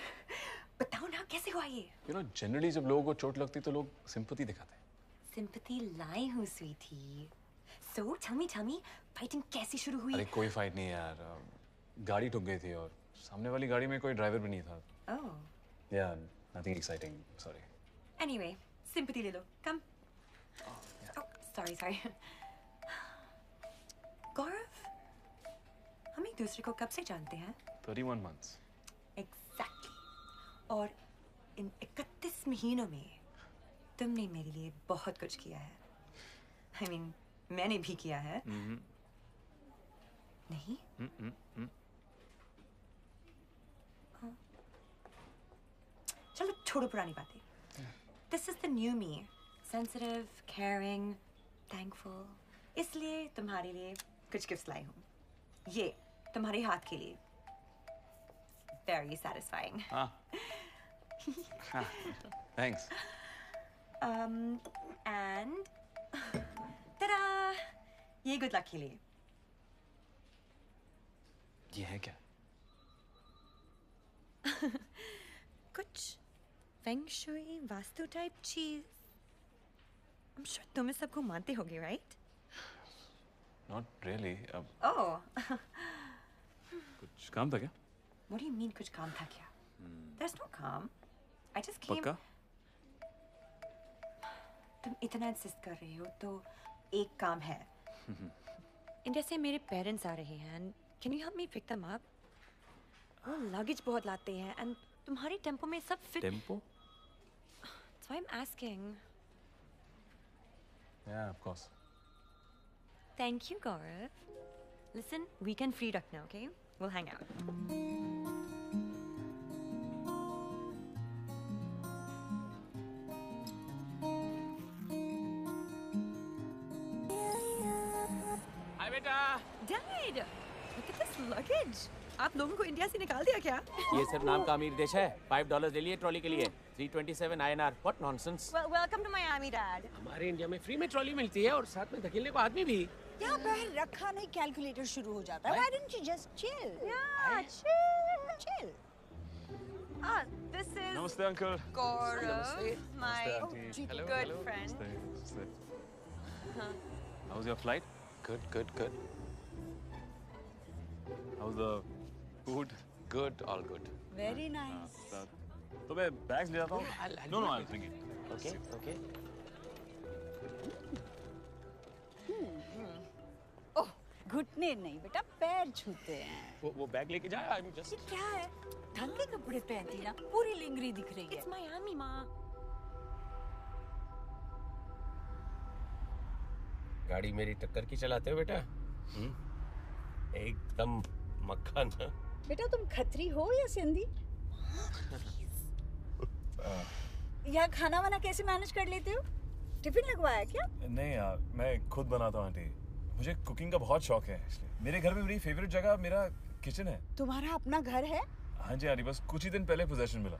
बताओ ना कैसे हुआ ये? You know, generally जब लोगों को चोट लगती तो लोग सिंपैथी दिखाते हैं। सिंपैथी लाई हूँ Sweety. So tell me, fighting कैसे शुरू हुई? अरे कोई फाइट नहीं यार, गाड़ी ठुक गई थी और सामने वाली गाड़ी में कोई ड्राइवर भी नहीं था। Oh. Yeah, nothing exciting. Sorry. Anyway, sympathy ले लो. Come. Oh, sorry. गौरव, हम एक दूसरे को कब से जानते हैं? 31 months. Exactly. और इन 31 महीनों में तुमने मेरे लिए बहुत कुछ किया है। I mean, मैंने भी किया है। नहीं? चलो छोड़ो पुरानी बातें। This is the new me. Sensitive, caring, thankful. इसलिए तुम्हारे लिए कुछ गिफ्ट्स लाई हूँ। ये तुम्हारे हाथ के लिए। Very satisfying. Thanks. And ta-da! ये good luck के लिए। ये है क्या? कुछ फेंग शुई वास्तु टाइप चीज। I'm sure तुम इस सबको मानते होगे, right? Not really. अब Oh. कुछ काम था क्या? What do you mean कुछ काम था क्या? There's no काम. I just came. पक्का? तुम इतना इंसिस्ट कर रही हो तो एक काम है। इंडिया से मेरे पेरेंट्स आ रहे हैं and can you help me pick them up? वो लगेज बहुत लाते हैं and तुम्हारी टेम्पो में सब fit. Tempo? That's why I'm asking. Yeah, of course. Thank you, Gaurav. Listen, weekend free रखना, okay? We'll hang out. हाय बेटा। Dad, look at this luggage. आप लोगों को इंडिया से निकाल दिया क्या? ये सिर्फ नाम का अमीर देश है। $5 ले लिए ट्रॉली के लिए। 327 INR. What nonsense? Well, welcome to Miami, Dad. हमारे इंडिया में फ्री में ट्रॉली मिलती है और साथ में धकेलने को आदमी भी। यहाँ पर रखा नहीं कैलकुलेटर शुरू हो जाता है। Why didn't you just chill? Yeah, chill. This is Namaste, uncle. Gaurav, my Namaste, auntie. good friend. Namaste. How's your flight? Good. How's the food? Good, all good. Very nice. तो मैं बैग्स ले जाता हूँ। No, I'll bring it. Okay. ओह, घुटने नहीं बेटा, पैर छूते हैं। वो बैग लेके जा। I'm just. ये क्या है? ढंग के कपड़े पहनती ना, पूरी लिंगरी दिख रही है। It's Miami, माँ। गाड़ी मेरी टक्कर की चलाते हो बेटा? एकदम मक्खन। बेटा तुम खत्री हो या सिंधी? यहाँ खाना वाना कैसे मैनेज कर लेते हो? टिफिन लगवाया क्या? नहीं यार, मैं खुद बनाता हूँ आंटी। मुझे कुकिंग का बहुत शौक है, इसलिए मेरे घर में मेरी फेवरेट जगह मेरा किचन है। तुम्हारा अपना घर है? हाँ जी आंटी, बस कुछ ही दिन पहले पोजेशन मिला।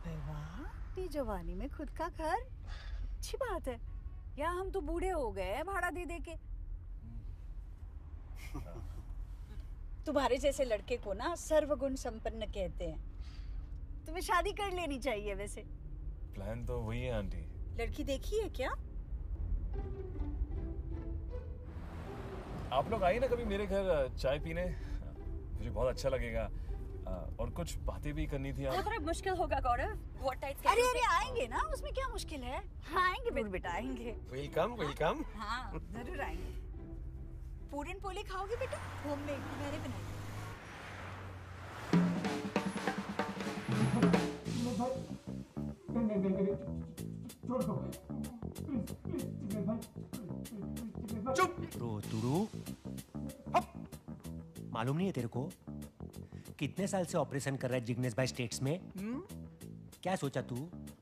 वाह, इतनी जवानी में खुद का घर, अच्छी बात है। यहाँ हम तो बूढ़े हो गए हैं भाड़ा दे दे के। तुम्हारे जैसे लड़के को ना सर्वगुण संपन्न कहते हैं। तुम्हें शादी कर लेनी चाहिए वैसे। प्लान तो वही है आंटी। लड़की देखी है क्या? आप लोग आइए ना कभी मेरे घर चाय पीने, मुझे बहुत अच्छा लगेगा। और कुछ बातें भी करनी थी। वो थोड़ा मुश्किल होगा गौरव। What type अरे आएंगे ना, उसमें क्या मुश्किल है? हाँ आएंगे बेटा आएंगे। वेलकम। हाँ जरूर आएंगे। पूरन पोले खाओगे बेटा? होममेड मैंने बनाई। तुरु मालूम नहीं है तेरे को कितने साल से ऑपरेशन कर रहा है जिग्नेश भाई स्टेट्स में? क्या सोचा तू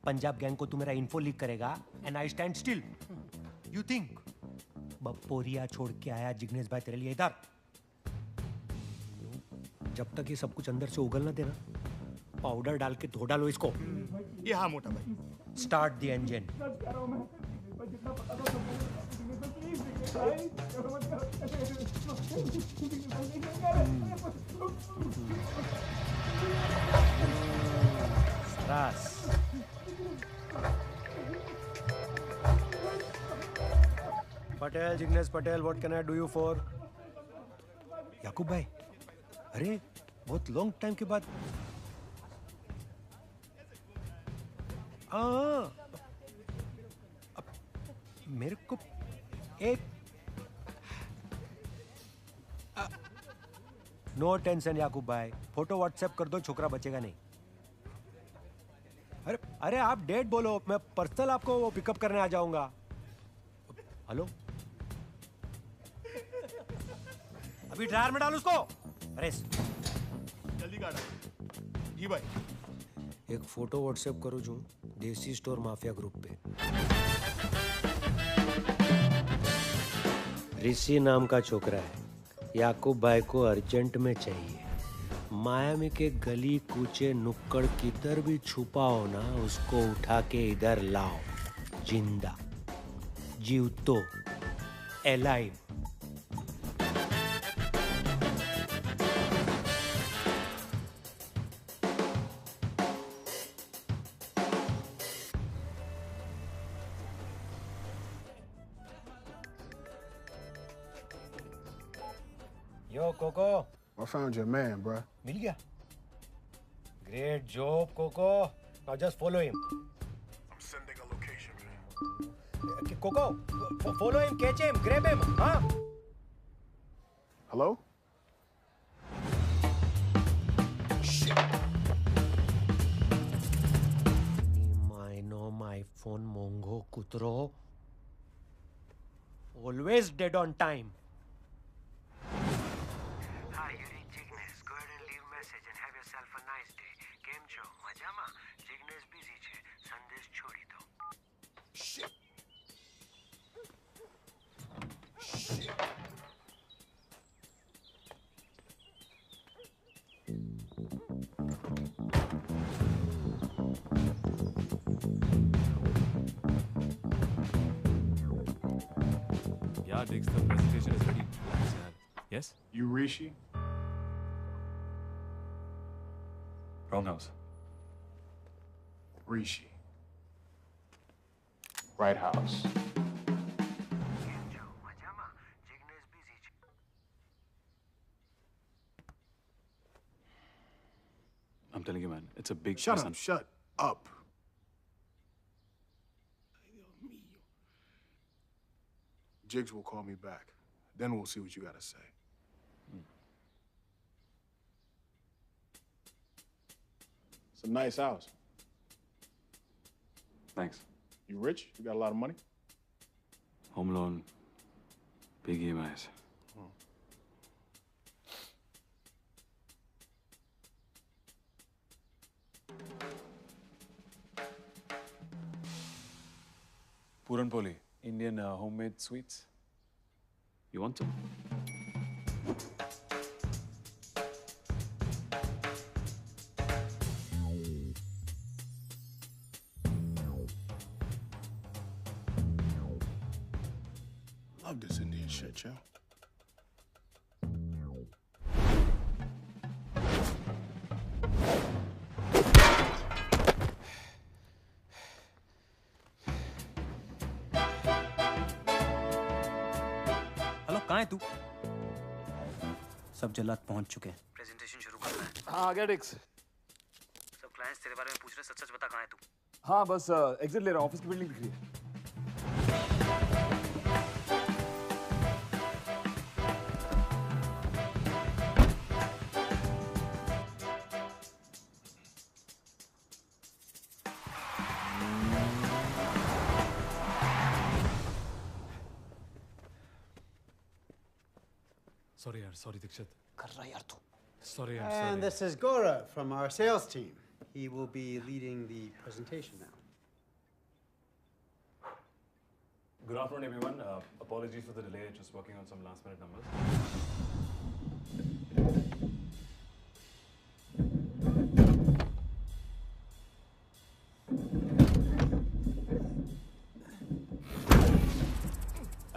पंजाब गैंग को तू मेरा इन्फो लीक करेगा and I stand still? You think बपोरिया छोड़ के आया जिग्नेश भाई तेरे लिए इधर? जब तक ये सब कुछ अंदर से उगल ना देना, पाउडर डाल के धो डालो इसको। ये हाँ मोटा भाई। Start the engine. Patel, Jignesh Patel, what can I do you for? याकूब भाई, अरे बहुत लॉन्ग टाइम के बाद अब मेरे को एक नो टेंशन याकूब भाई, फोटो व्हाट्सएप कर दो, छोकरा बचेगा नहीं। अरे अरे आप डेट बोलो, मैं पर्सनल आपको वो पिकअप करने आ जाऊंगा। हेलो, अभी ड्रायर में डाल उसको। अरे जल्दी काट। जी भाई। एक फोटो व्हाट्सएप करो जो देसी स्टोर माफिया ग्रुप पे। ऋषि नाम का छोकरा है, याकूब भाई को अर्जेंट में चाहिए। मायामी के गली कूचे नुक्कड़ किधर भी छुपा हो ना, उसको उठा के इधर लाओ, जिंदा, जीवतो, alive. Yo, Coco. I found your man, bruh. मिल गया? Great job, Coco. Now just follow him. I'm sending a location, man. Coco, follow him, catch him, grab him, huh? Hello? Shit. My phone, Mongo, Kutro. Always dead on time. Hi, you need Jignesh. Go ahead and leave message and have yourself a nice day. Game show, Majama. Jignesh busy છે. સંદેશ છોડી દો. Shit. Shit. Yeah, Diggs, the presentation is ready. Yes? You Rishi? Wrong house. Rishi. Right house. I'm telling you, man, it's a big Shut up, shut up. Jiggs will call me back. Then we'll see what you gotta say. It's a nice house. Thanks. You rich? You got a lot of money? Home loan, big EMIs. Puranpoli, Indian homemade sweets. You want some? Love this Indian shit, yo. कहाँ है तू? सब जल्लाद पहुंच चुके हैं। प्रेजेंटेशन शुरू करना है। हाँ, आ गया डिक्स। सब क्लाइंट्स तेरे बारे में पूछ रहे हैं, सच-सच बता कहाँ है तू? हाँ, बस एग्जिट ले रहा हूँ, ऑफिस की बिल्डिंग दिख रही है। Sorry, yaar. Sorry, Dikshit. कर रहा यार तू। Sorry, yaar. And this is Gaurav from our sales team. He will be leading the presentation now. Good afternoon, everyone. Apologies for the delay. Just working on some last-minute numbers.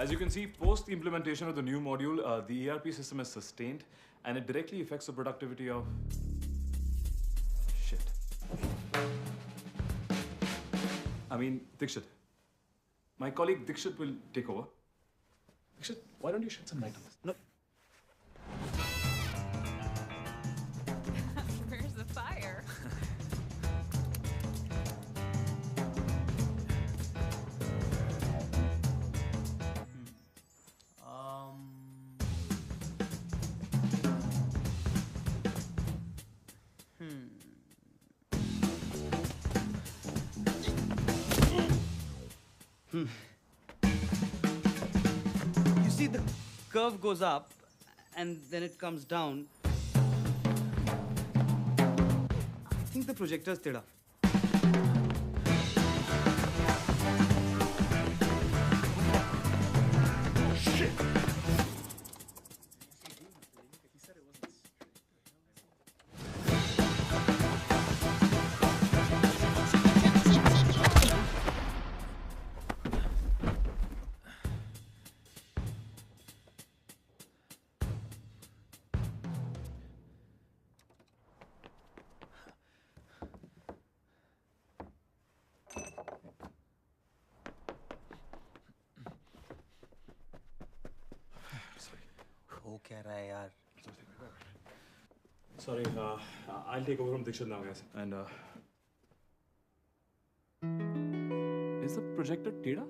As you can see, post the implementation of the new module, the ERP system is sustained, and it directly affects the productivity of... Shit. I mean, Dikshit. My colleague Dikshit will take over. Dikshit, why don't you shed some light on this? No. Where's the fire? You see, the curve goes up and then it comes down. I think the projector's teda. Shit! हो क्या रहा है यार? Sorry, I'll take over from Dikshit now, guys. And is the projector teda?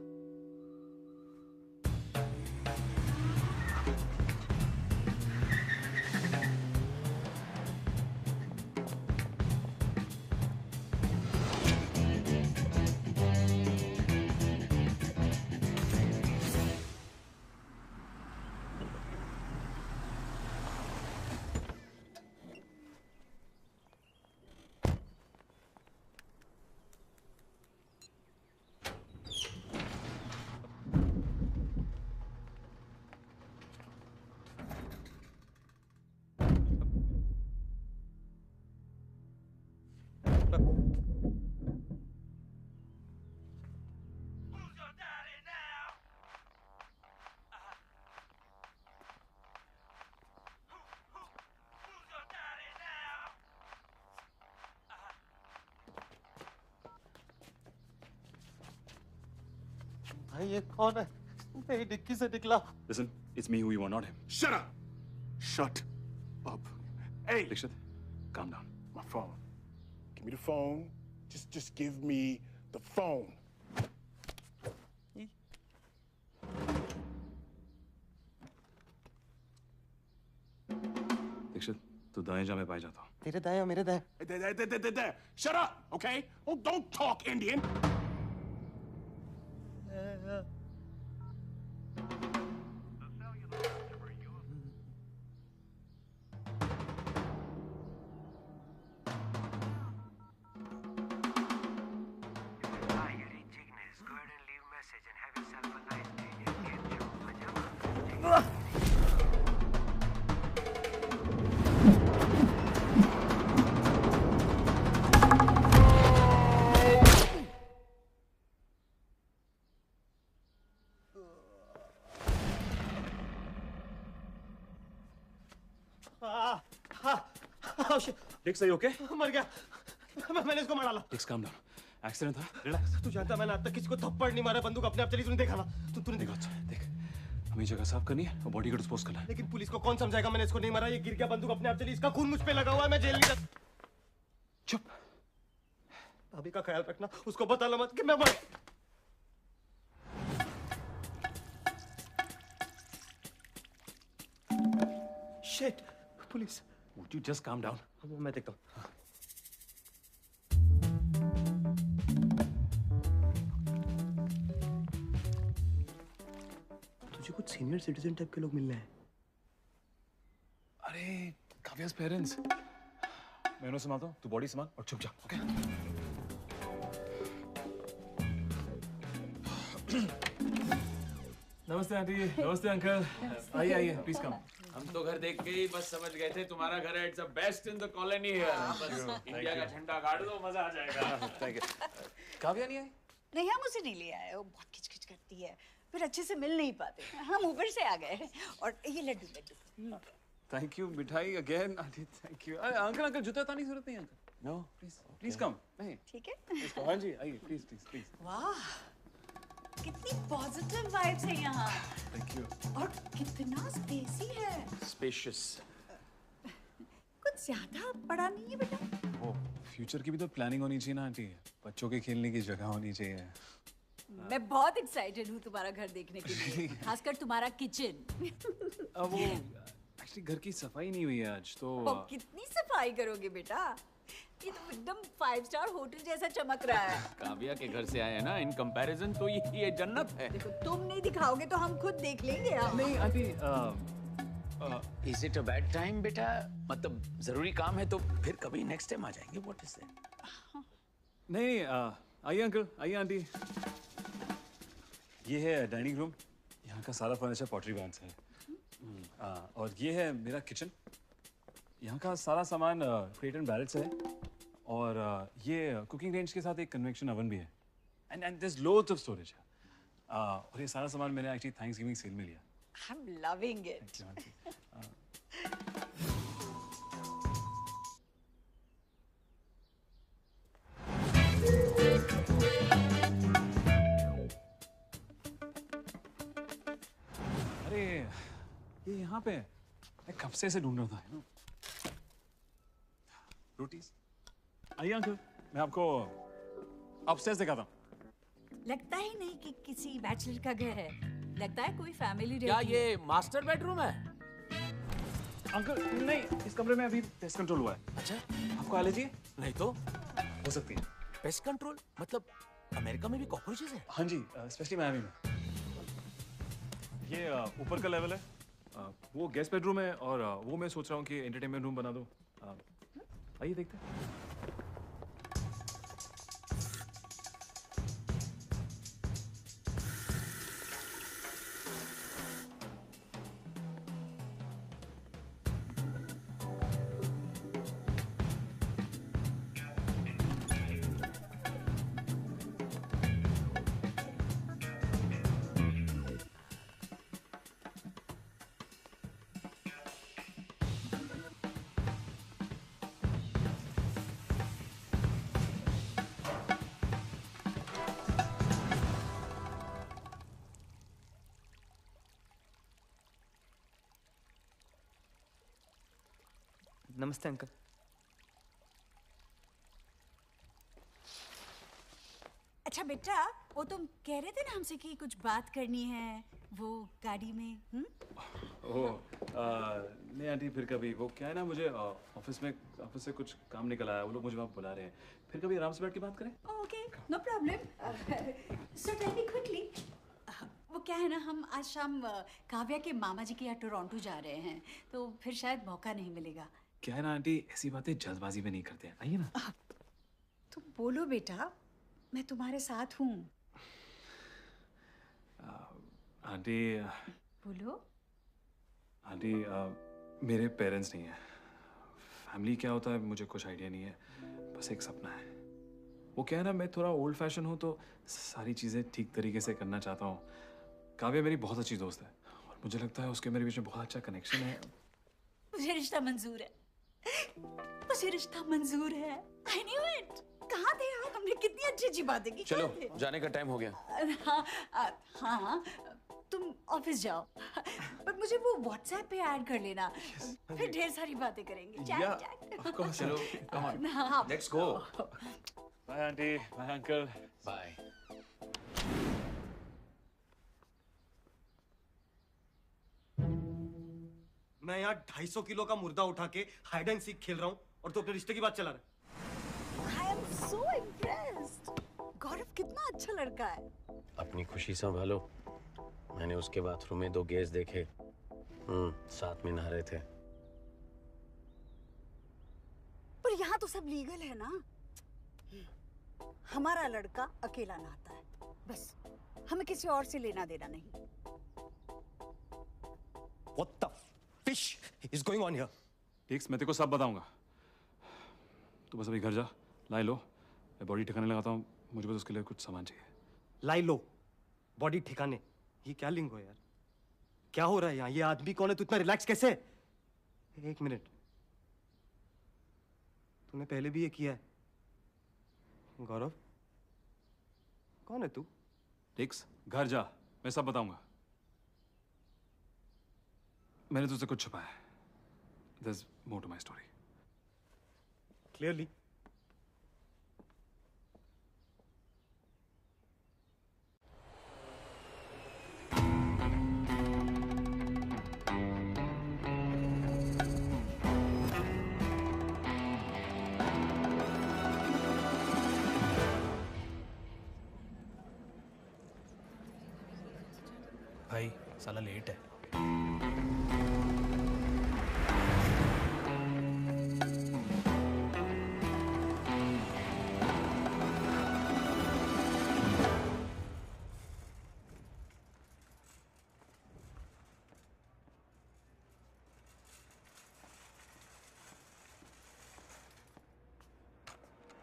भाई ये कौन है? मेरी डिक्की से निकला। Listen, it's me who you want, not him. Shut up! Shut up. Hey! Dikshit, calm down. My phone. Give me the phone. Just give me the phone. Dikshit, तू दाएं जा मैं बाएं जाता हूँ. तेरे दाएं और मेरे दाएं. There. Shut up, okay? Oh, don't talk Indian. Dix, are you okay? मर गया। मैंने इसको मार डाला। Dix, calm down. Accident था? Relax. तू जानता मैंने आज तक किसी को थप्पड़ नहीं मारा, बंदूक अपने आप चली, तूने देखा ना? तूने देखा? देख, हमें जगह साफ करनी है और बॉडी को डिस्पोज करना है. लेकिन पुलिस को कौन समझाएगा मैंने इसको नहीं मारा? ये गिर गया, बंदूक अपने आप चली, इसका खून मुझ पे लगा हुआ है, मैं जेल नहीं जा। चुप। भाभी का ख्याल रखना, उसको बताना मत कि मैं मर। Shit, police. Would you just calm down? मैं देखता हूँ। तुझे कुछ सीनियर सिटीजन टाइप के लोग मिलने हैं। अरे काव्या's पेरेंट्स। मैं उन्हें संभालता हूँ, तू बॉडी संभाल और चुप जा, ओके? नमस्ते आंटी, नमस्ते अंकल। आइए आइए, प्लीज कम। हम तो घर देख के ही बस समझ गए थे तुम्हारा घर है, it's the best in the colony here. बस इंडिया का झंडा गाड़ दो, मजा आ जाएगा। Thank you. काव्या नहीं आई? नहीं, हम उसे नहीं ले आए, वो बहुत किचकिच करती है, फिर अच्छे से मिल नहीं पाते, हम ऊपर से आ गए। और ये लड्डू। थैंक यू मिठाई again aunty, thank you. Uncle जूता उतारने की जरूरत नहीं है अंकल। No please come. नहीं ठीक है। हाँ जी आइए प्लीज। वाह, कितनी पॉजिटिव वाइब्स है यहाँ थैंक यू। और कितना स्पेसी है। स्पेशियस। कुछ ज्यादा बड़ा नहीं है बेटा। वो फ्यूचर की भी तो प्लानिंग होनी चाहिए ना आंटी। बच्चों के खेलने की जगह होनी चाहिए। मैं बहुत एक्साइटेड हूँ तुम्हारा घर देखने के लिए, खासकर तुम्हारा किचन। वो एक्चुअली घर की सफाई नहीं हुई है आज तो। कितनी सफाई करोगे बेटा? ये तो एकदम 5 स्टार होटल जैसा चमक रहा है। काव्या के घर से आए हैं ना, इन कंपैरिजन तो ये जन्नत है। देखो तुम नहीं दिखाओगे तो हम खुद देख लेंगे। नहीं aunty, is it a bad time बेटा? मतलब जरूरी काम है तो फिर कभी नेक्स्ट टाइम आ जाएंगे। What is that? नहीं, आइए अंकल, आइए आंटी। ये है डाइनिंग रूम। यहाँ का सारा फर्नीचर पॉटरी बैंड से है। और ये है मेरा किचन। यहाँ का सारा सामान क्रेट एंड बैरल से है। और ये कुकिंग रेंज के साथ एक कन्वेक्शन ओवन भी है। And there is loads of storage. और ये सारा सामान मैंने एक्चुअली थैंक्सगिविंग सेल में लिया। I'm loving it. अरे ये यहाँ पे है। मैं कब से इसे ढूंढ रहा था, you know? रोटीज। आइए अंकल, मैं आपको अपस्टेयर्स दिखाता हूँ। लगता ही नहीं कि किसी बैचलर का घर है, लगता है कोई फैमिली। क्या ये मास्टर बेडरूम है? अंकल नहीं, इस कमरे में अभी पेस्ट कंट्रोल हुआ है। अच्छा, आपको एलर्जी है? नहीं तो हो सकती है। पेस्ट कंट्रोल मतलब अमेरिका में भी कॉकरोचेस है? हाँ जी, स्पेशली मियामी में। ये ऊपर का लेवल है। वो गेस्ट बेडरूम है और वो मैं सोच रहा हूँ कि एंटरटेनमेंट रूम बना दूँ। आइए देखते हैं। नमस्ते अंकल। अच्छा बेटा, वो तुम कह रहे थे ना हमसे कि कुछ बात करनी है वो गाड़ी में। नहीं आंटी, फिर कभी। वो क्या है ना, मुझे ऑफिस से कुछ काम निकल आया। वो लोग मुझे वहाँ बुला रहे हैं। फिर कभी आराम से बैठ के बात करें। Okay, no problem. So tell me quickly, वो क्या है ना, हम आज शाम काव्या के मामा जी के यहाँ टोरंटो जा रहे हैं, तो फिर शायद मौका नहीं मिलेगा। क्या है ना आंटी, ऐसी बातें जल्दबाजी में नहीं करते हैं। आइए ना। तुम बोलो बेटा, मैं तुम्हारे साथ हूँ। आंटी। बोलो। आंटी, मेरे पेरेंट्स नहीं है। फैमिली क्या होता है मुझे कुछ आइडिया नहीं है। बस एक सपना है। वो क्या है ना, मैं थोड़ा ओल्ड फैशन हूँ तो सारी चीज़ें ठीक तरीके से करना चाहता हूँ। काव्या मेरी बहुत अच्छी दोस्त है और मुझे लगता है उसके मेरे बीच में बहुत अच्छा कनेक्शन है। मुझे रिश्ता मंजूर है। मुझे रिश्ता मंजूर है। I knew it। कहाँ थे आप? हमने कितनी अच्छी बातें की। चलो, जाने का टाइम हो गया। हाँ, तुम ऑफिस जाओ, पर मुझे वो व्हाट्सएप पे ऐड कर लेना। फिर ढेर सारी बातें करेंगे। चलो, come on, let's go। Bye aunty, bye uncle, bye. मैं यहाँ 250 किलो का मुर्दा उठा के हाइड एंड सीक खेल रहा हूँ और तू अपने रिश्ते की बात चला रहा है। I am so impressed। गौरव कितना अच्छा लड़का है। अपनी खुशी संभालो। मैंने उसके बाथरूम में 2 गेज देखे। साथ में नहा रहे थे। पर यहाँ तो सब लीगल है ना। हमारा लड़का अकेला नहाता है, बस। हमें किसी और से लेना देना नहीं। What the fish is going on here? टिक्स, मैं तेरे को सब बताऊंगा। तू बस अभी घर जा, लाई लो। मैं बॉडी ठिकाने लगाता हूँ। मुझे बस उसके लिए कुछ सामान चाहिए। लाई लो, बॉडी ठिकाने। ये क्या लिंग हो यार? क्या हो रहा है यहाँ? ये आदमी कौन है? तू इतना रिलैक्स कैसे? एक मिनट, तूने पहले भी ये किया है। गौरव, कौन है तू? टिक्स, घर जा, मैं सब बताऊंगा। मैंने तुझसे कुछ छुपाया है। There's more to my story. Clearly. भाई साला लेट है।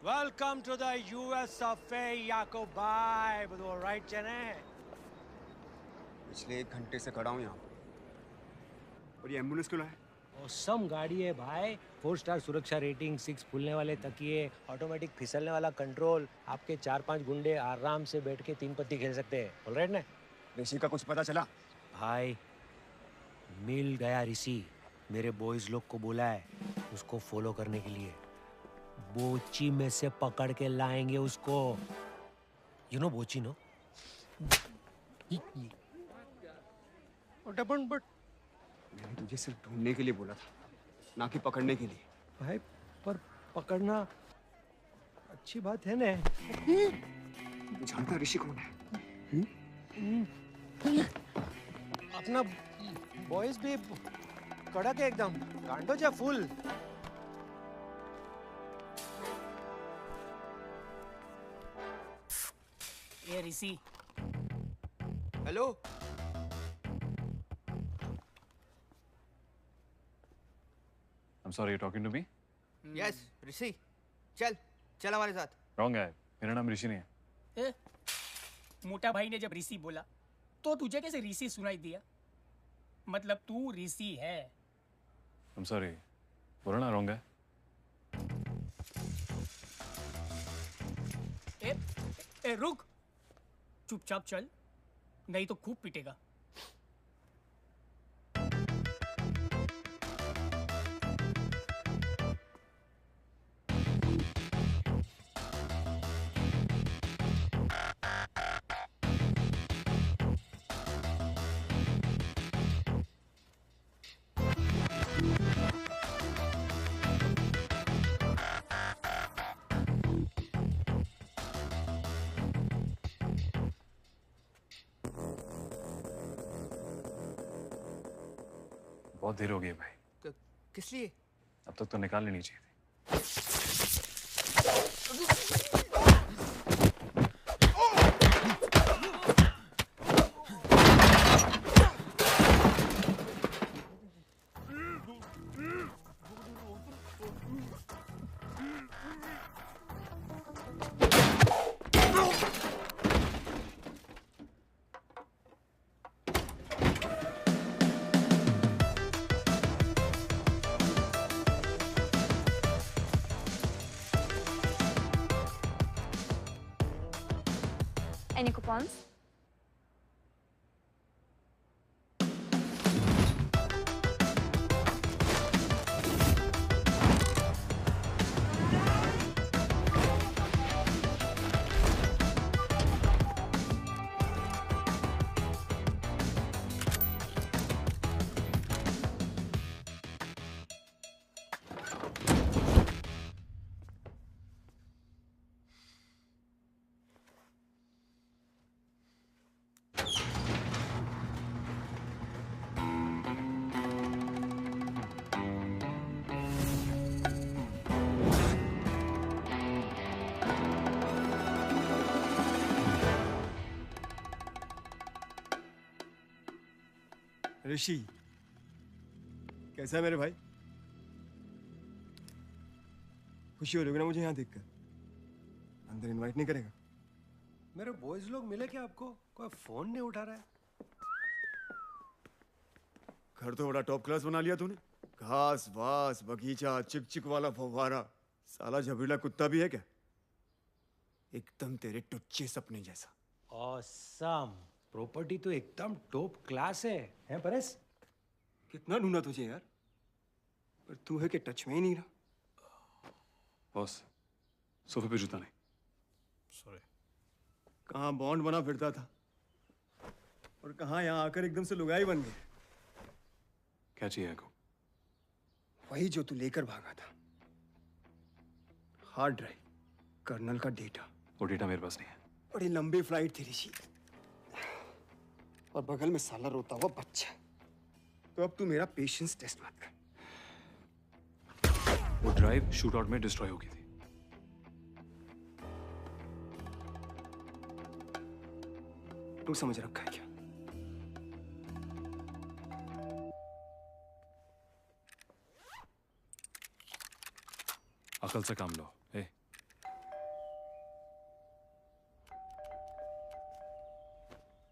Welcome to the US of A, Yakubai. બધું all right છે ને? पिछले 1 घंटे से खड़ा हूँ यहाँ और ये एम्बुलेंस क्यों लाए? औसम गाड़ी है भाई। 4 स्टार सुरक्षा रेटिंग, 6 फूलने वाले तकिए, ऑटोमेटिक फिसलने वाला कंट्रोल। आपके 4-5 गुंडे आराम से बैठ के 3 पत्ती खेल सकते हैं। ऑल राइट ना? ऋषि का कुछ पता चला? भाई मिल गया ऋषि। मेरे बॉयज लोग को बोला है उसको फॉलो करने के लिए। बोची में से पकड़ के लाएंगे उसको। यू नो बोची नो? बट मैंने तुझे सिर्फ ढूंढने के लिए बोला था, ना कि पकड़ने के लिए। भाई पर पकड़ना अच्छी बात है ना? जानता ऋषि कौन है? अपना बॉयज भी कड़क है एकदम। कांडो जा फुल। ये Rishi. Hello. I'm sorry, you're talking to me? Yes, Rishi. चल हमारे साथ। Wrong है, मेरा नाम ऋषि नहीं है। मोटा भाई ने जब ऋषि बोला तो तुझे कैसे ऋषि सुनाई दिया? मतलब तू ऋषि है। I'm sorry, बोलो ना wrong है। ए रुक, चुपचाप चल, नहीं तो खूब पिटेगा। बहुत देर हो गई है भाई। किस लिए? अब तक तो निकाल लेनी चाहिए थी। Any coupons? ऋषि, कैसा है मेरे भाई? खुशी हो रही होगी ना मुझे यहाँ देखकर? अंदर इनवाइट नहीं करेगा? मेरे बॉयज लोग मिले क्या आपको? कोई फोन नहीं उठा रहा है। घर तो बड़ा टॉप क्लास बना लिया तूने। घास वास, बगीचा, चिक चिक वाला फव्वारा। साला झबरीला कुत्ता भी है क्या? एकदम तेरे टुच्चे सपने जैसा। ऑसम। प्रॉपर्टी तो एकदम टॉप क्लास है, हैं परेश? कितना ढूंढा तुझे यार, पर तू है कि टच में ही नहीं रहा। बॉस, सोफे पे जूता नहीं। सॉरी। कहाँ बॉन्ड बना फिरता था और कहाँ यहाँ आकर एकदम से लुगाई बन गए। क्या चाहिए आपको? वही जो तू लेकर भागा था, हार्ड ड्राइव, कर्नल का डेटा। वो डेटा मेरे पास नहीं है। बड़ी लंबी फ्लाइट थी ऋषि, और बगल में साला रोता हुआ बच्चा। तो अब तू मेरा पेशेंस टेस्ट मत कर। वो ड्राइव शूट आउट में डिस्ट्रॉय हो गई थी। तू समझ रखा है क्या? अकल से काम लो। ए,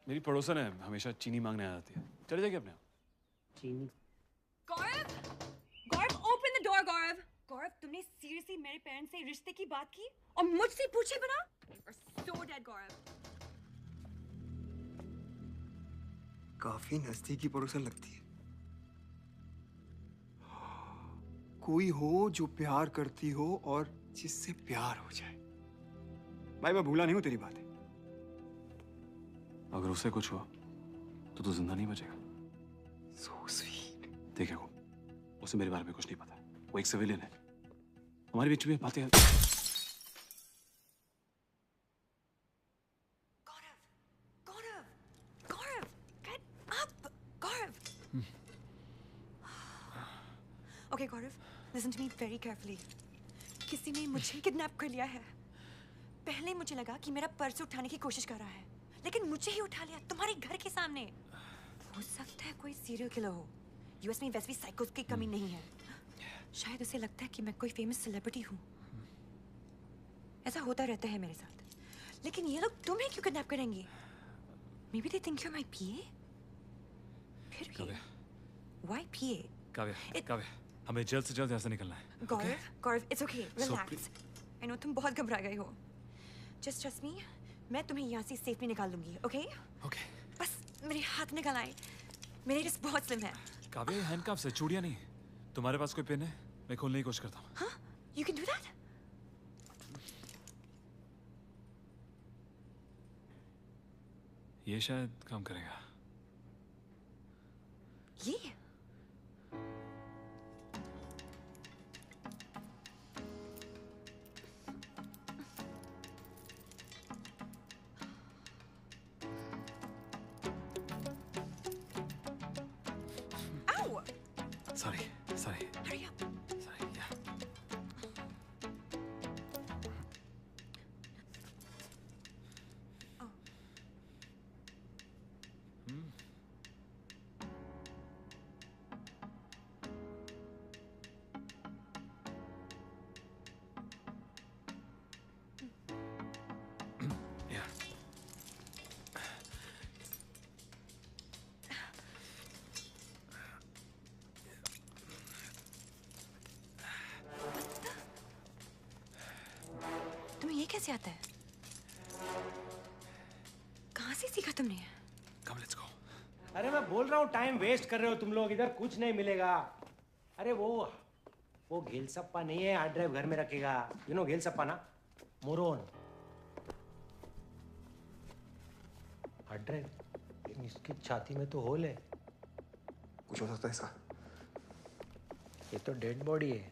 मेरी पड़ोसन है, हमेशा चीनी मांगने आ जाती है। चले जाइए अपने आप। चीनी? गौरव, गौरव ओपन द डोर। गौरव, गौरव तुमने सीरियसली मेरे पेरेंट्स से रिश्ते की बात की और मुझसे पूछे बिना? So dead, गौरव। काफी नजदीकी पड़ोसन लगती है। कोई हो जो प्यार करती हो और जिससे प्यार हो जाए। भाई मैं भूला नहीं हूं तेरी बातें। अगर उसे कुछ हुआ तो जिंदा नहीं बचेगा। So sweet। देखिए को, उसे मेरे बारे में कुछ नहीं पता। वो एक सिविलियन है। हमारे बीच में बातें। Okay, Gaurav, listen to me very carefully. किसी ने मुझे किडनैप कर लिया है। पहले मुझे लगा कि मेरा पर्स उठाने की कोशिश कर रहा है, लेकिन मुझे ही उठा लिया तुम्हारे घर के सामने। हो सकता है कोई सीरियल किलर हो। यूएस में वैसे भी साइकोस की कमी नहीं है। शायद उसे लगता है कि मैं कोई फेमस सेलिब्रिटी हूँ। ऐसा होता रहता है मेरे साथ। लेकिन ये लोग तुम्हें क्यों किडनैप करेंगे? Maybe they think you're my PA? फिर भी why PA? काव्या, काव्या, हमें जल्द से जल्द यहाँ से निकलना है। गौरव, गौरव, it's okay, So relax. I know तुम बहुत घबरा गए हो। Just trust me, मैं तुम्हें यहाँ से सेफली निकाल लूंगी, okay? Okay. बस मेरे हाथ निकल आए। मेरे रिस्ट बहुत स्लिम है। काव्या, हैंडकफ्स है, चूड़ियां नहीं। तुम्हारे पास कोई पेन है? मैं खोलने की कोशिश करता हूँ। हाँ? You can do that? ये शायद काम करेगा। ये? Ow! Sorry, sorry. Hurry up. Sorry, yeah. Oh. Yeah. तुम्हें ये कैसे आता है? कहाँ से सीखा तुमने? Come, let's go. अरे मैं बोल रहा हूँ टाइम वेस्ट कर रहे हो तुम लोग, इधर कुछ नहीं मिलेगा। अरे वो घेलसप्पा नहीं है, हार्ड ड्राइव घर में रखेगा। यू नो घेलसप्पा ना, मोरोन। हार्ड ड्राइव, लेकिन इसकी छाती में तो होल है। कुछ हो सकता है इसका? ये तो डेड बॉडी है।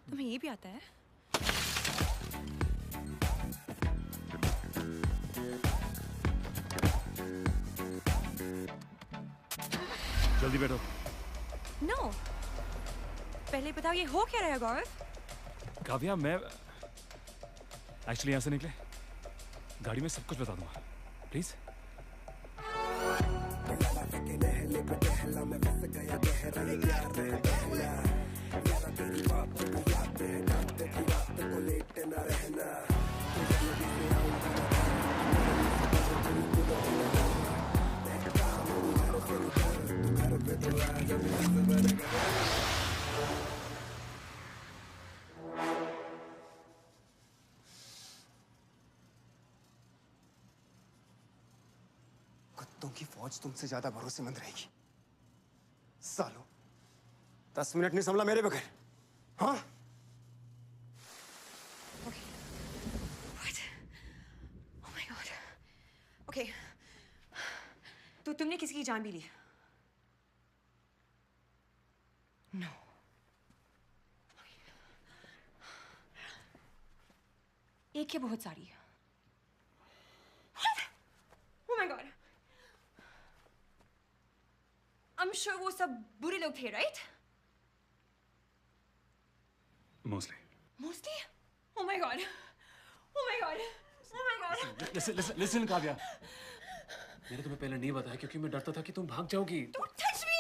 तुम्हें ये भी आता है? जल्दी बैठो। नो, पहले बताओ ये हो क्या रहा है गौरव? काव्या, मैं एक्चुअली यहाँ से निकले गाड़ी में सब कुछ बता दूंगा, प्लीज। कुत्तों की फौज तुमसे ज्यादा भरोसेमंद रहेगी। सालों 10 मिनट नहीं संभला मेरे बगैर। हाँ? Oh my God. Okay. तो तुमने किसी की जान भी ली? No. एक या बहुत सारी? What? Oh my God. I'm sure वो सब बुरे लोग थे, right? Mostly. Mostly? Oh my God. Oh my God. Oh my God. Listen, Kavya. मैंने तुम्हें पहले नहीं बताया क्योंकि मैं डरता था कि तुम भाग जाओगी। Don't touch me.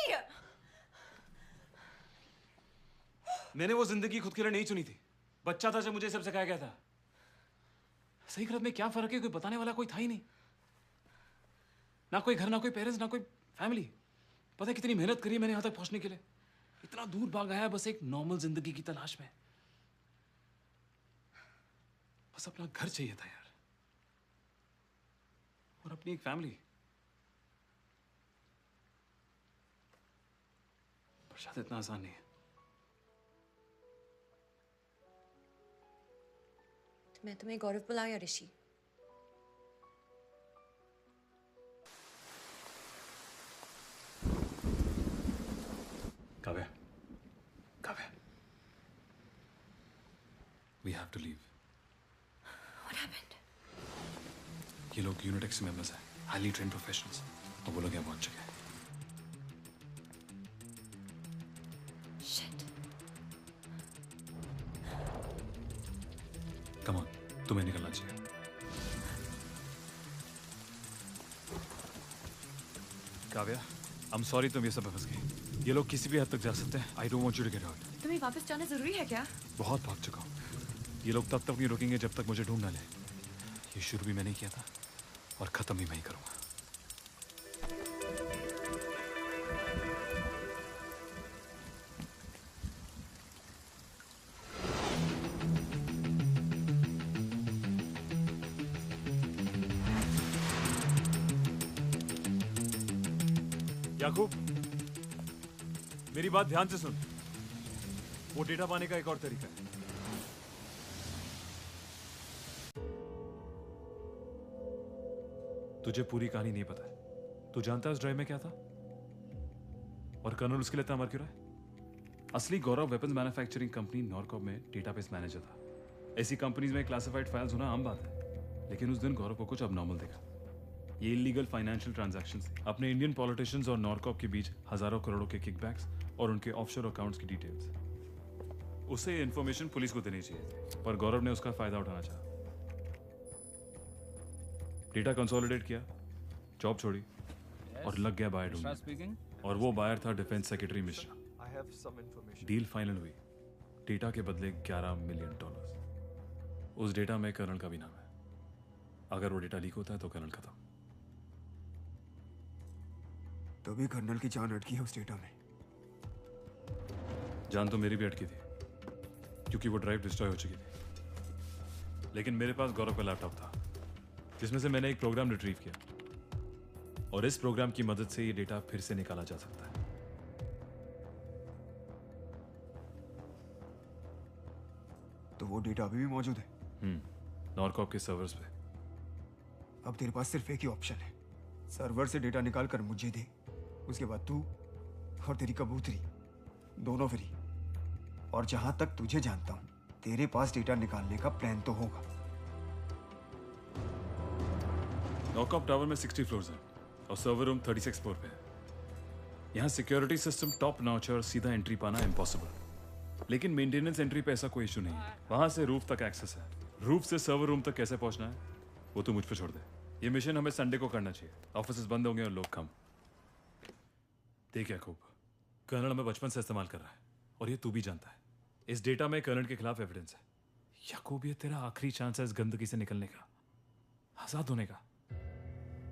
मैंने वो जिंदगी खुद के लिए नहीं चुनी थी। बच्चा था जब मुझे सब सिखाया गया था। सही गलत में क्या फर्क है, कोई बताने वाला कोई था ही नहीं। ना कोई घर, ना कोई पेरेंट्स, ना कोई फैमिली। पता है कितनी मेहनत करी मैंने यहाँ तक पहुंचने के लिए। इतना दूर भाग आया बस एक नॉर्मल जिंदगी की तलाश में। बस अपना घर चाहिए था यार, और अपनी एक फैमिली। पर शायद इतना आसान नहीं है। मैं तुम्हें गौरव बुलाऊं या ऋषि? Kavya, Kavya, we have to leave. What happened? ये लोग यूनिटेक्स मेंबर्स हैं, हाईली ट्रेन्ड प्रोफेशनल्स, और वो लोग यहाँ पहुंच चुके हैं। Shit. Come on, तुम्हें निकलना चाहिए। काव्या, I'm sorry तुम ये सब में फंस गई। ये लोग किसी भी हद तक जा सकते हैं। I don't want you to get hurt. तुम्हें वापस जाना जरूरी है क्या? बहुत भाग चुका हूँ। ये लोग तब तक नहीं रुकेंगे जब तक मुझे ढूंढ ना ले। ये शुरू भी मैंने किया था और खत्म भी मैं ही करूंगा। याकूब, मेरी बात ध्यान से सुन। वो डेटा पाने का एक और तरीका है। तुझे पूरी कहानी नहीं पता है। तू जानता है उस ड्राइव में क्या था और कर्नल उसके लिए इतना मर क्यों रहा है? असली गौरव वेपन्स मैन्युफैक्चरिंग कंपनी नॉरकॉप में डेटाबेस मैनेजर था। ऐसी कंपनीज में क्लासिफाइड फाइल्स होना आम बात है, लेकिन उस दिन गौरव को कुछ अबनॉर्मल दिखा। ये इलीगल फाइनेंशियल ट्रांजैक्शंस अपने इंडियन पॉलिटिशियंस और नॉरकॉप के बीच हजारों करोड़ों के किकबैक्स और उनके ऑफशोर अकाउंट्स की डिटेल्स। उसे ये इन्फॉर्मेशन पुलिस को देनी चाहिए, पर गौरव ने उसका फायदा उठाना चाहा। डेटा कंसोलिडेट किया, जॉब छोड़ी और लग गया बायर ढूंढने। और वो बायर था defence secretary Mishra. Deal final हुई, डेटा के बदले $11 मिलियन। उस डेटा में कर्नल का भी नाम है। अगर वो डेटा लीक होता है तो कर्नल खत्म। तभी कर्नल की जान अटकी है उस डेटा में। जान तो मेरी भी अटकी थी, क्योंकि वो ड्राइव डिस्ट्रॉय हो चुकी थी। लेकिन मेरे पास गौरव का लैपटॉप था, जिसमें से मैंने एक प्रोग्राम रिट्रीव किया, और इस प्रोग्राम की मदद से ये डेटा फिर से निकाला जा सकता है। तो वो डेटा अभी भी मौजूद है? नॉरकॉप के सर्वर्स पे। अब तेरे पास सिर्फ एक ही ऑप्शन है, सर्वर से डेटा निकाल कर मुझे दे, उसके बाद तू और तेरी कबूतरी दोनों फ्री। और जहां तक तुझे जानता हूं, तेरे पास डेटा निकालने का प्लान तो होगा। नॉरकॉप टावर में 60 फ्लोर्स हैं और सर्वर रूम 36 फ्लोर पे है। यहाँ सिक्योरिटी सिस्टम टॉप नॉच है और सीधा एंट्री पाना इम्पॉसिबल। लेकिन मेंटेनेंस एंट्री पे ऐसा कोई इशू नहीं है। वहां से रूफ तक एक्सेस है। रूफ से सर्वर रूम तक कैसे पहुंचना है वो तो मुझ पे छोड़ दे। ये मिशन हमें संडे को करना चाहिए। ऑफिसेस बंद होंगे और लोग कम। देख याकूब, कर्नल हमें बचपन से इस्तेमाल कर रहा है और ये तू भी जानता है। इस डेटा में कर्नल के खिलाफ एविडेंस है। याकूब, ये तेरा आखिरी चांस है इस गंदगी से निकलने का, आजाद होने का।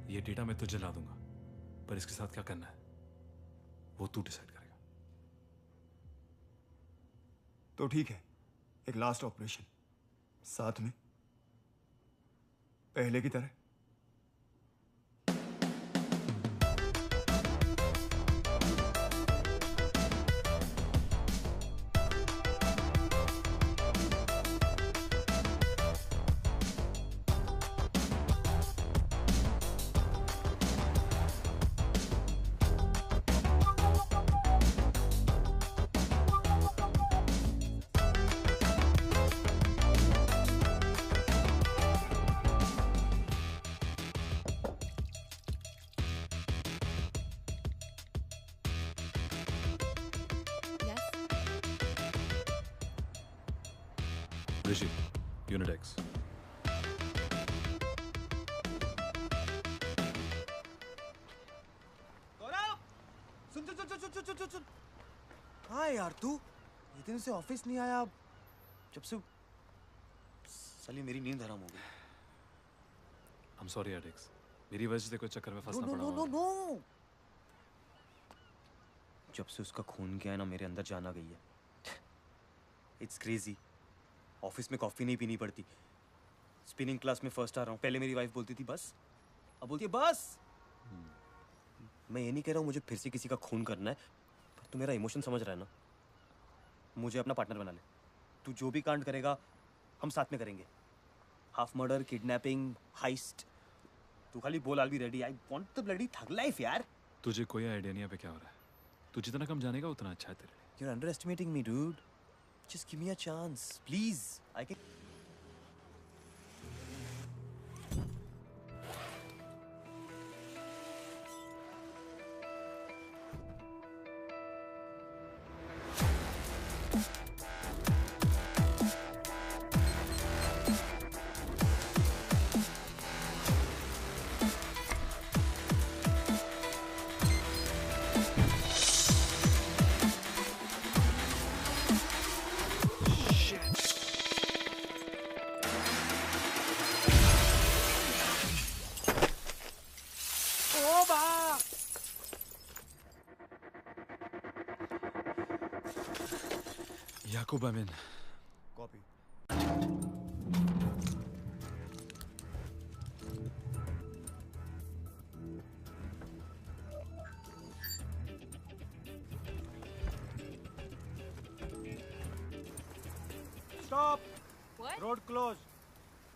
ये डेटा मैं तुझे ला दूंगा, पर इसके साथ क्या करना है वो तू डिसाइड करेगा। तो ठीक है, एक लास्ट ऑपरेशन, साथ में पहले की तरह। ऋषि, यूनिट एक्स। गौरव, सुन सुन सुन सुन सुन सुन सुन। हाँ यार, तू ये दिन से ऑफिस नहीं आया। जब से साली मेरी नींद हराम हो गई। I'm sorry Adex, मेरी वजह से कोई चक्कर में फंसना पड़ा। नो। जब से उसका खून गया है ना, मेरे अंदर जान आ गई है। It's crazy. ऑफिस में कॉफी नहीं पीनी पड़ती। स्पिनिंग क्लास में फर्स्ट आ रहा हूँ। पहले मेरी वाइफ बोलती थी बस, अब बोलती है बस। मैं ये नहीं कह रहा हूँ मुझे फिर से किसी का खून करना है, पर तू मेरा इमोशन समझ रहा है ना। मुझे अपना पार्टनर बना ले। तू जो भी कांड करेगा हम साथ में करेंगे। Half murder, kidnapping, heist. तू खाली बोल, I'll be ready. I want the bloody thug life यार। तुझे कोई आइडिया नहीं है पे क्या हो रहा है। तू जितना कम जानेगा उतना अच्छा है तेरे लिए। You're underestimating me, dude. Just give me a chance, please. I can. Yakub, I'm in. Copy. Stop! What? Road closed.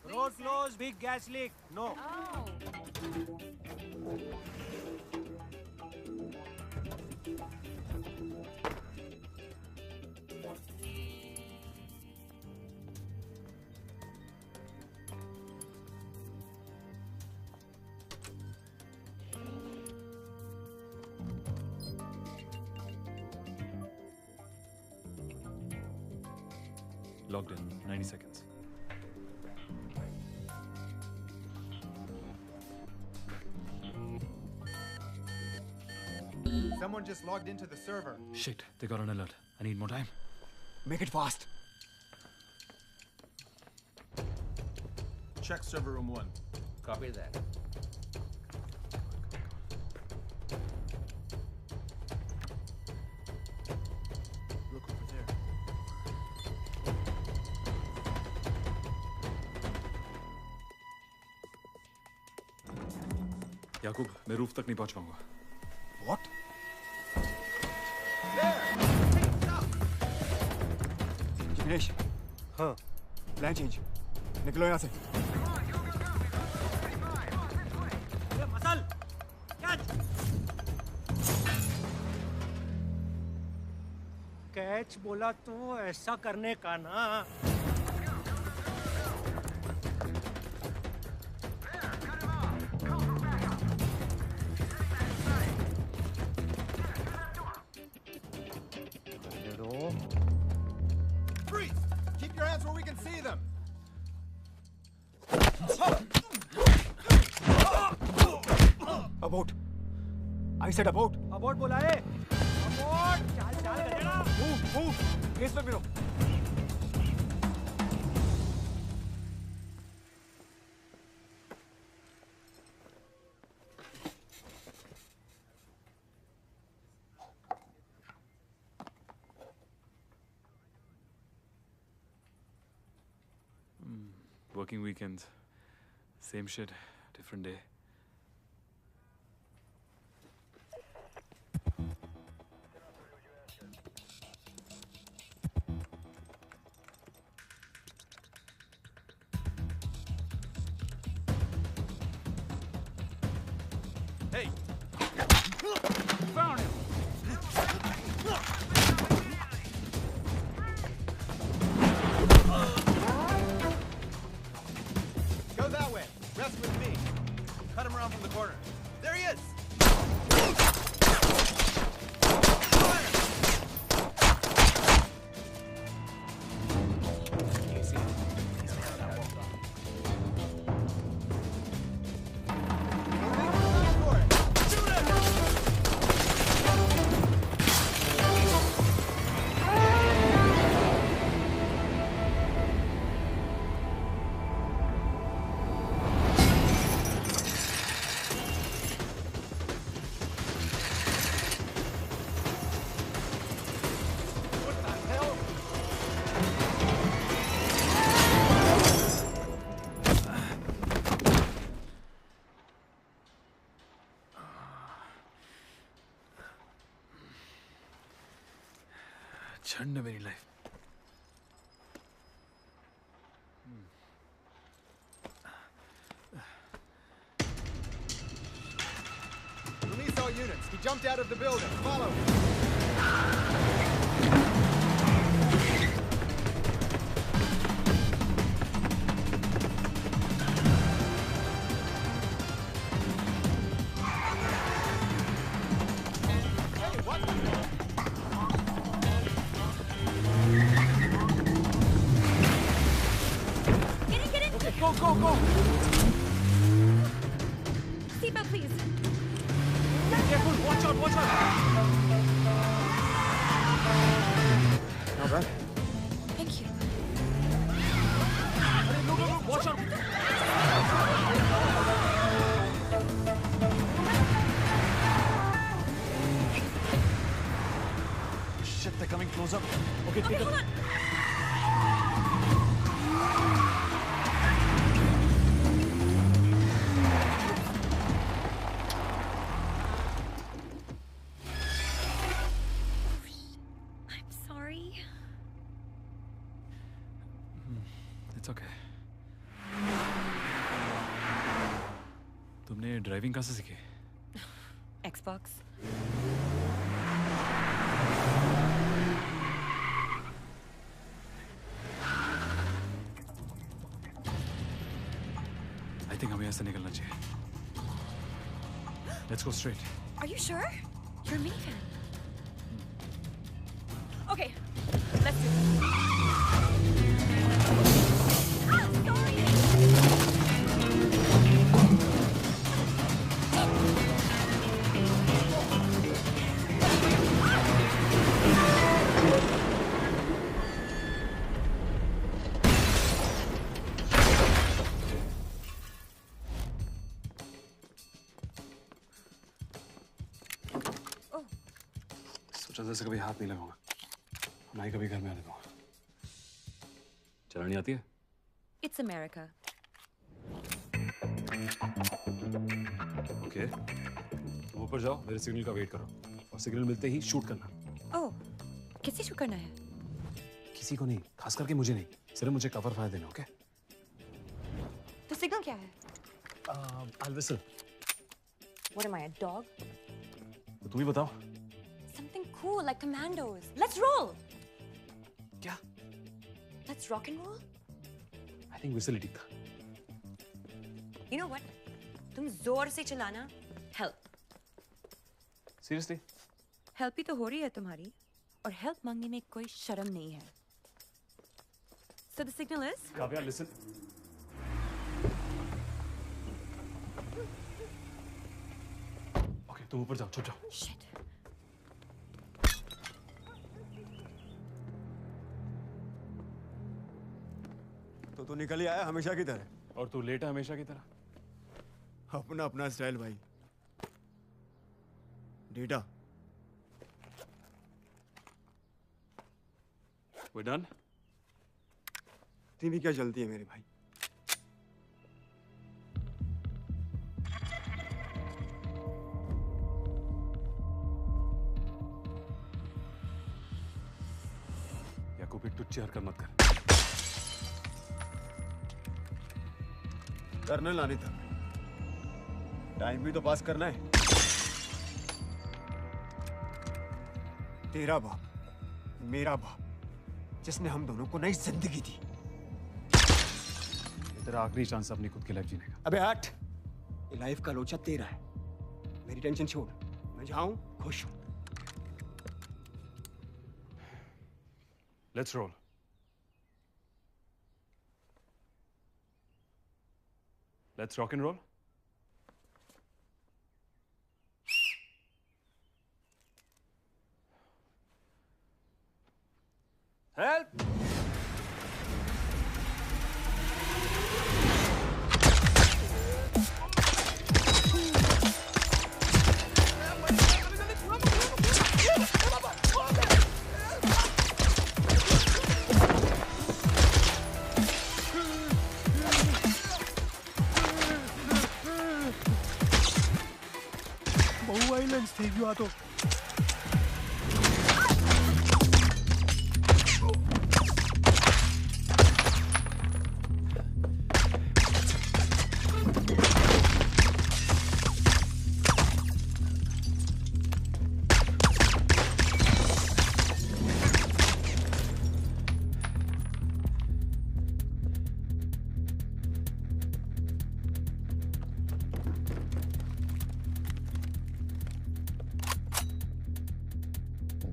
Road closed, big gas leak. No. Logged in, 90 seconds. Someone just logged into the server. Shit, they got an alert. I need more time. Make it fast. Check server room 1. Copy that. Look over there. याकूब, मैं रूफ तक नहीं पहुंच पाऊंगा। What? जिग्नेश। हाँ। Plan change. निकलो यहाँ से। Muscle, catch. कैच बोला तो ऐसा करने का ना। Freeze! Keep your hands where we can see them. About. I said about. Abbot बोला है। अबॉट, चाल चाल गधेड़ा। Move. केस पे मिलो। Working weekends. Same shit, different day. Hey! Found him! Go that way. Rest with me. Cut him around from the corner. There he is! छंड मेरी life. Release all units. He jumped out of the building. Follow. Hey, what? Get in! Okay, go! Seatbelt, please. Careful, watch out! Not bad. Thank you. Go, watch out! Shit, they're coming close up. Okay, take hold it. on. I'm sorry. It's okay. तुमने ड्राइविंग कहाँ से सीखी? Xbox. I think हमें ऐसे निकलना चाहिए. Let's go straight. Are you sure? You're a mini fan. Okay, let's do it. सोचा से कभी हाथ नहीं लगाऊंगा, ना ही कभी घर में आने दूंगा. चलानी आती है? It's America. ओके. तुम ऊपर जाओ, मेरे सिग्नल का वेट करो और सिग्नल मिलते ही शूट करना. Oh, किससे शूट करना है? किसी को नहीं, खास करके मुझे नहीं. सिर्फ मुझे कवर फायर देना. ओके? तो सिग्नल क्या है? I'll whistle. What am I, a dog? तो तुम ही बताओ. Something cool like commandos. Let's roll. क्या? Let's rock and roll. I think whistle ही ठीक था. You know what? तुम जोर से चलाना. Help. Seriously? Help ही तो हो रही है तुम्हारी, और help मांगने में कोई शर्म नहीं है. So the signal is? Kavya, listen. Okay, तुम ऊपर जाओ, छुप जाओ. Shit. तो निकल ही आया हमेशा की तरह. और तू लेट है हमेशा की तरह. अपना अपना स्टाइल भाई. डेटा. We're done? इतनी भी क्या जल्दी है मेरे भाई. याकूब, एक टुच्ची हरकत मत कर. करने लाने था. टाइम भी तो पास करना है. तेरा बाप, मेरा बाप, जिसने हम दोनों को नई जिंदगी दी. ये तेरा आखिरी चांस अपनी खुद की लाइफ जीने का. अबे हट. ये लाइफ का लोचा तेरा है. मेरी टेंशन छोड़. मैं जाऊं खुश हूं. Let's roll. Let's rock and roll. Help! बहु आइलैंड्स थे जो तो.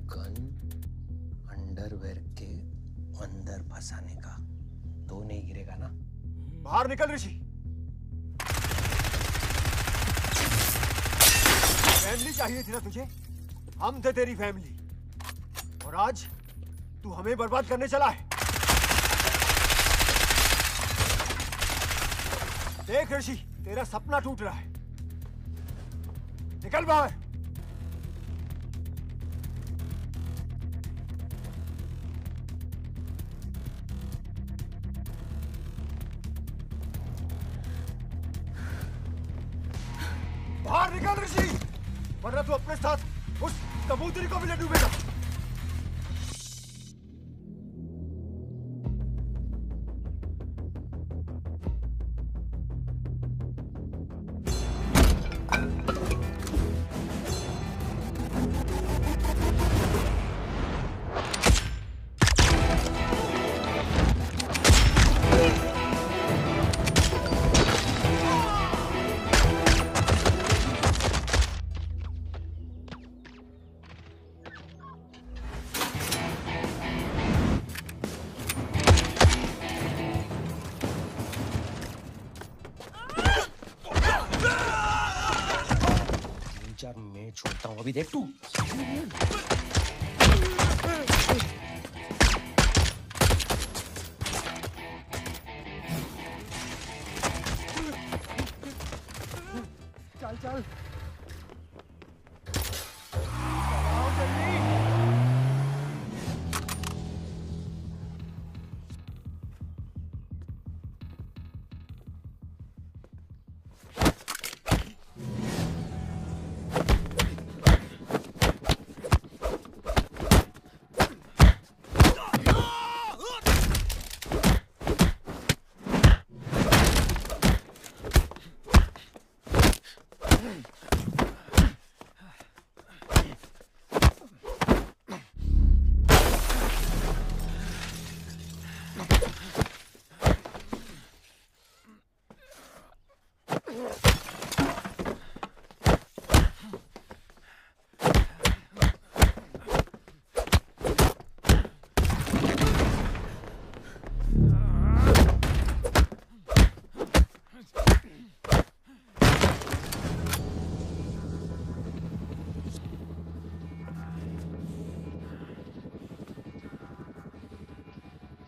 गन अंडरवेयर के अंदर फंसाने का तो नहीं गिरेगा ना. बाहर निकल ऋषि. फैमिली चाहिए थी ना तुझे. हम थे तेरी फैमिली, और आज तू हमें बर्बाद करने चला है. देख ऋषि, तेरा सपना टूट रहा है. निकल बाहर. बाहर निकल ऋषि, वरना तू अपने साथ उस कबूतरी को भी ले डूबेगा. हूँ अभी देख तू। चल चल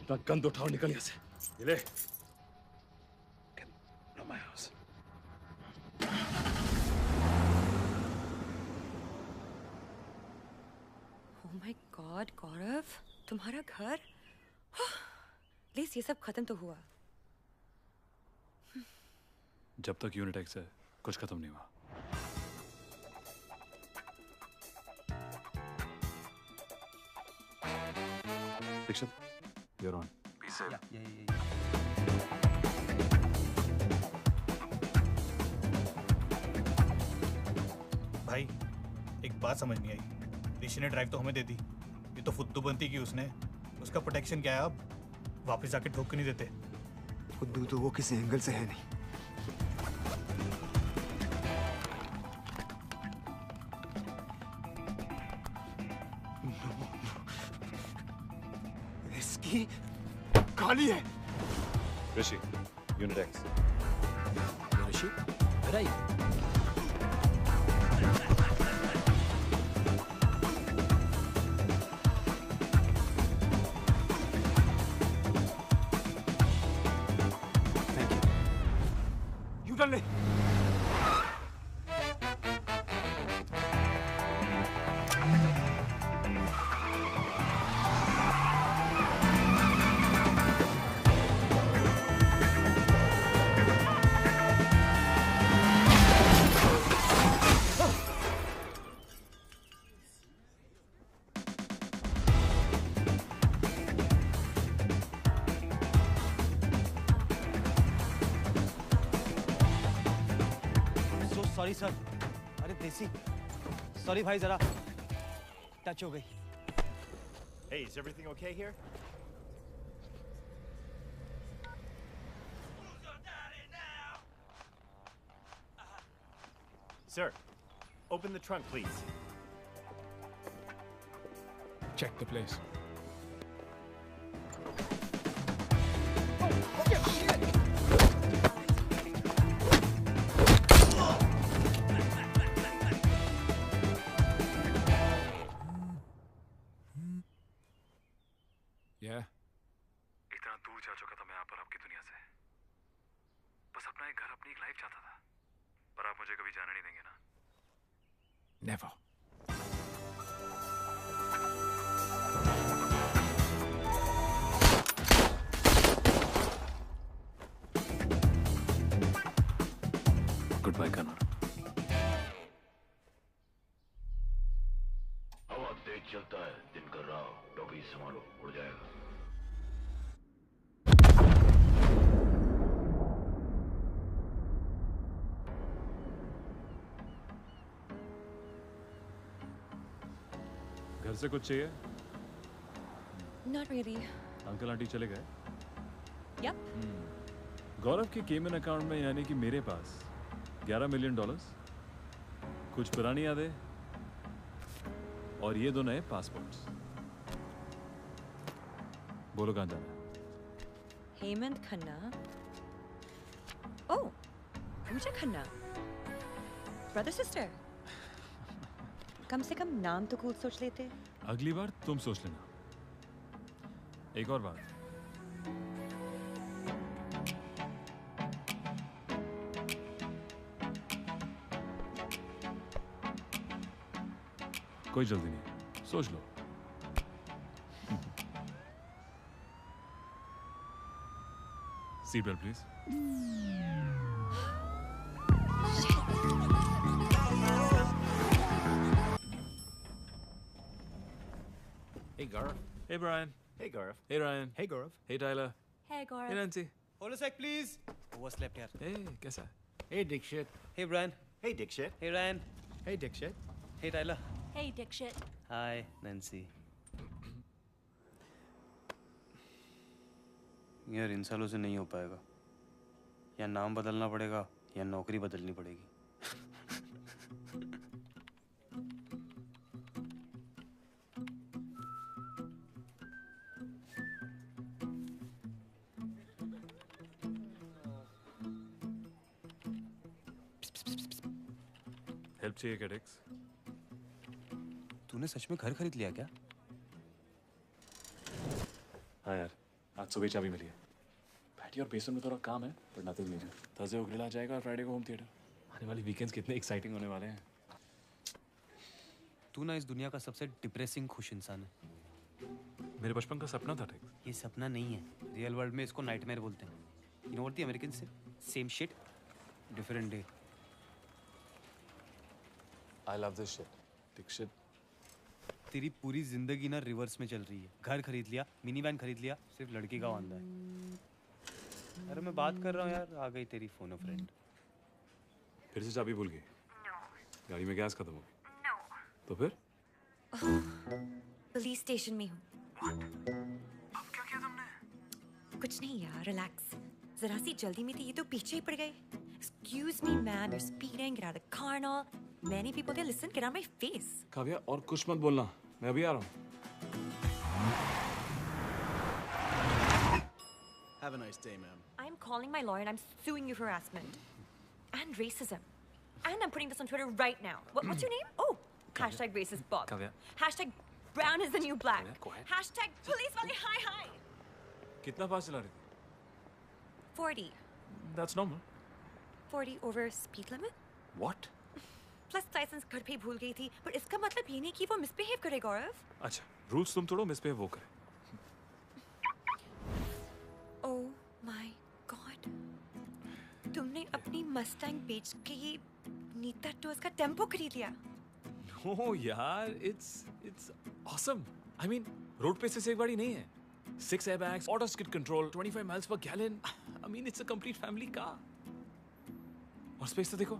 अपना गंद उठाओ, निकल यहाँ से। ये ले। Not my house. Oh my God, गौरव, तुम्हारा घर? प्लीज ये सब खत्म तो हुआ। जब तक यूनिट एक्स है कुछ खत्म नहीं हुआ। Dixit, you're on. Be safe. Yeah. भाई एक बात समझ नहीं आई, ऋषि ने ड्राइव तो हमें दे दी, ये तो फुद्दू बनती की उसने, उसका प्रोटेक्शन क्या है अब? वापस आके ठोक नहीं देते? फुद्दू तो वो किसी एंगल से है नहीं। इसकी खाली है। Rishi, unit X. Rishi, where are you? चल ले। सॉरी सर, अरे देसी, सॉरी भाई जरा टच हो गई। Hey, is everything okay here? Sir, open the trunk, please. Check the place. Yeah. इतना दूर जा चुका था मैं यहाँ पर आपकी दुनिया से। बस अपना एक घर, अपनी एक लाइफ चाहता था। पर आप मुझे कभी जाने नहीं देंगे ना? Never. Goodbye, Connor. हवा तेज चलता है, दिन का राह, टोपी संभालो, उड़ जाएगा। घर से कुछ चाहिए? Not really. अंकल आंटी चले गए? Yep. गौरव के केमन अकाउंट में यानी कि मेरे पास $11 मिलियन, कुछ पुरानी यादें और ये दो नए पासपोर्ट्स। बोलो कहाँ जाना है? हेमंत खन्ना। ओह, पूजा खन्ना। Brother sister. कम से कम नाम तो कूल सोच लेते। अगली बार तुम सोच लेना। एक और बात, कोई जल्दी नहीं, सोच लो। Seat belt please. Hey, Gaurav. Hey, Brian. Hey, Gaurav. Hey, Ryan. Hey, Gaurav. Hey, Tyler. Hey, Gaurav. Hey, Nancy. Hold a sec, please. Overslept here. Hey, कैसा है? Hey, Dikshit. Hey, Brian. Hey, Dikshit. Hey, Ryan. Hey, Dikshit. Hey, Tyler. Hey, Dikshit. Hi, Nancy. यार इन सालों से नहीं हो पाएगा। या नाम बदलना पड़ेगा या नौकरी बदलनी पड़ेगी। हेल्प चाहिए क्या डेक्स? तूने सच में घर खरीद लिया क्या? हाँ यार, आज सुबह चाबी मिली है। बैठी और बेसमेंट में थोड़ा काम है, पर नथिंग मेजर। थर्सडे को ग्रिल आ जाएगा और फ्राइडे को होम थिएटर। आने वाली वीकेंड्स कितने एक्साइटिंग होने वाले हैं। तू ना इस दुनिया का सबसे डिप्रेसिंग खुश इंसान है। मेरे बचपन का सपना था डेक्स। ये सपना नहीं है, रियल वर्ल्ड में इसको नाइटमेयर बोलते हैं। You know what the American say? Same shit, different day. I love this shit. Dikshit. तेरी पूरी जिंदगी ना रिवर्स में चल रही है। घर खरीद लिया, मिनी वैन खरीद लिया, सिर्फ लड़की का वांदा है। अरे मैं बात कर रहा हूँ यार, आ गई तेरी फोन फ्रेंड। फिर से चाबी भूल गई? गाड़ी में गैस खत्म हो गई? तो फिर? पुलिस स्टेशन में हूँ। अब क्या किया तुमने? कुछ नहीं यार, रिलैक्स। जरा सी जल्दी में थी, ये तो पीछे ही पड़ गए। Excuse me, man, you're speeding. Get out of the car and all. Many people there. Listen, get out of my face. Kavya, और कुछ मत बोलना, मैं अभी आ रहा हूँ। Have a nice day, ma'am. I'm calling my lawyer and I'm suing you for harassment and racism. And I'm putting this on Twitter right now. What's your name? Oh, hashtag racist Bob. Kavya, Hashtag brown is the new black. Kavya, quiet. Hashtag police वाले hi hi. कितना फास्ट चला रही थी? 40. That's normal. 40 over speed limit? What? Plus licence घर पे ही भूल गई थी, पर इसका मतलब ये नहीं कि वो मिसबिहेव करे गौरव। अच्छा, रूल्स तुम तोड़ो, मिसबिहेव वो करे। ओह माय गॉड, तुमने अपनी मस्टैंग बेच के ये नीता टोज का टेम्पो खरीद लिया। No यार, it's awesome. I mean, road पे से एक गाड़ी नहीं है। 6 airbags, auto skid control, 25 miles per gallon. I mean, it's a complete family car. और स्पेस तो देखो,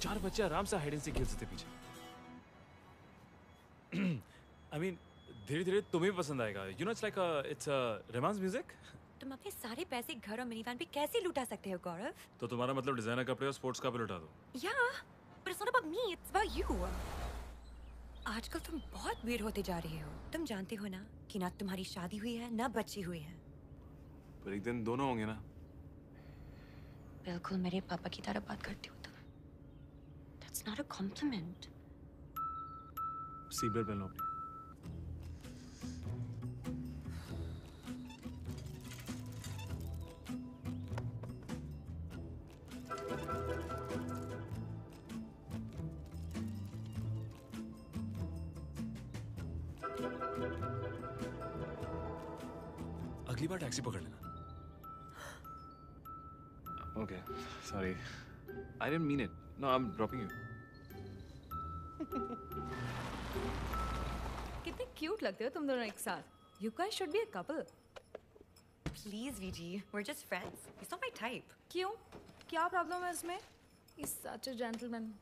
4 बच्चे आराम से हाइड एंड सीक खेल सकते पीछे। I mean, धीरे-धीरे तुम्हें भी पसंद आएगा। You know, it's romance music. तुम अपने सारे पैसे घर और मिनीवैन पे कैसे लुटा सकते हो गौरव? तो तुम्हारा मतलब डिजाइनर कपड़े और स्पोर्ट्स का पे लुटा दो। Yeah, but it's not about me, it's about you. आजकल तुम बहुत weird होते जा रहे हो। तुम जानते हो ना कि ना तुम्हारी शादी हुई है ना बच्चे हुए हैं। पर एक दिन दोनों होंगे ना। बिल्कुल मेरे पापा की तरह बात करती हो तुम। That's not a compliment. Seat belt पहन लो अपनी। अगली बार टैक्सी पकड़ लेना। Okay, sorry. I didn't mean it. No, I'm dropping you. कितने क्यूट लगते हो तुम दोनों एक साथ। You guys should be a couple. Please, VG, we're just friends. He's not my type. क्यों? क्या प्रॉब्लम है इसमें? He's such a gentleman.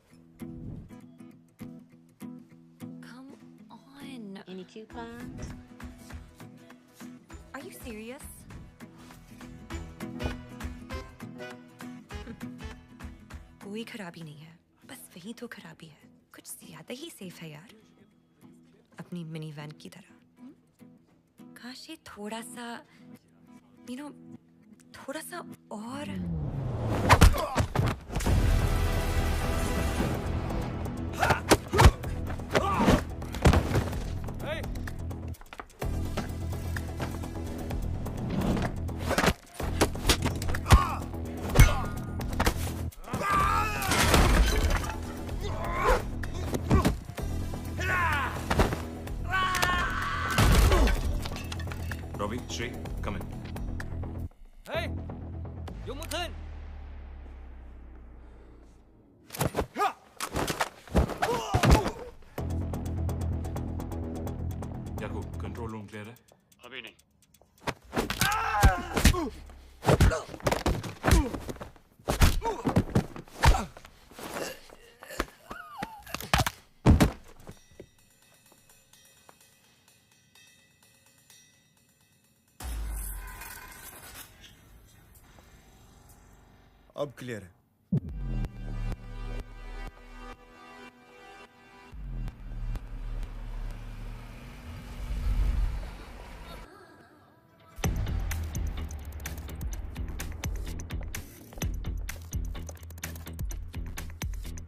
Come on. Any coupons? Are you serious? कोई खराबी नहीं है, बस वही तो खराबी है। कुछ ज्यादा ही सेफ है यार, अपनी मिनी वैन की तरह। काश ये थोड़ा सा, थोड़ा सा और। Yumuthan! याकूब कंट्रोल रूम क्लियर है? अभी नहीं। अब क्लियर है।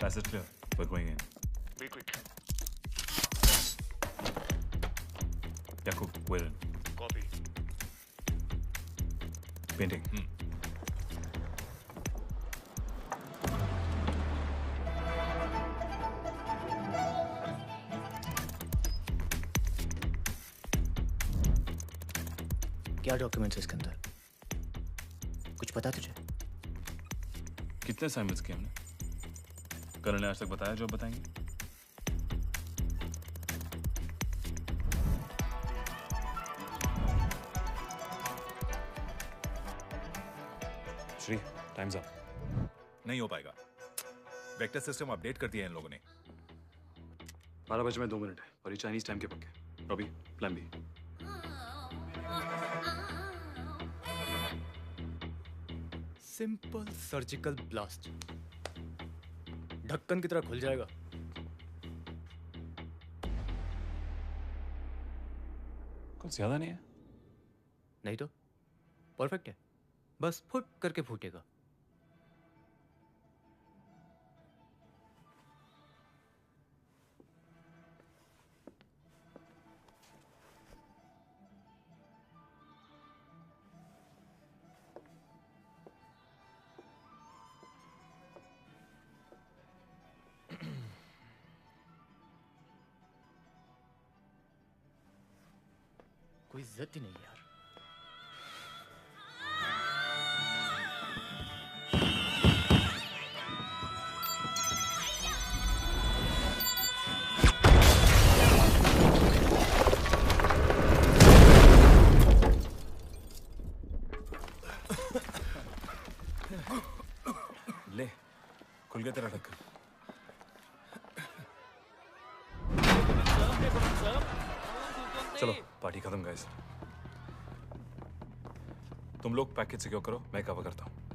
Passage clear. We're going in. Be quick. Yakub, we're in. Copy. Painting. क्या डॉक्यूमेंट्स इसके अंदर? कुछ पता तुझे? कितने असाइनमेंट्स किए हमने? करण ने आज तक बताया जो बताएंगे? Shri, times up. नहीं हो पाएगा। वेक्टर सिस्टम अपडेट कर दिया है इन लोगों ने। 12 बजे में 2 मिनट है और ये चाइनीज टाइम के पक्के। Robbie, plan B. Simple surgical blast, ढक्कन की तरह खुल जाएगा। कुछ ज्यादा नहीं है। नहीं तो परफेक्ट है, बस फुट करके फूटेगा। कोई इज्जत ही नहीं यार। ले, खुल गया तेरा ढक्कन। चलो पार्टी खत्म गाइस। तुम लोग पैकेज सिक्योर करो, मैं कवर करता हूँ।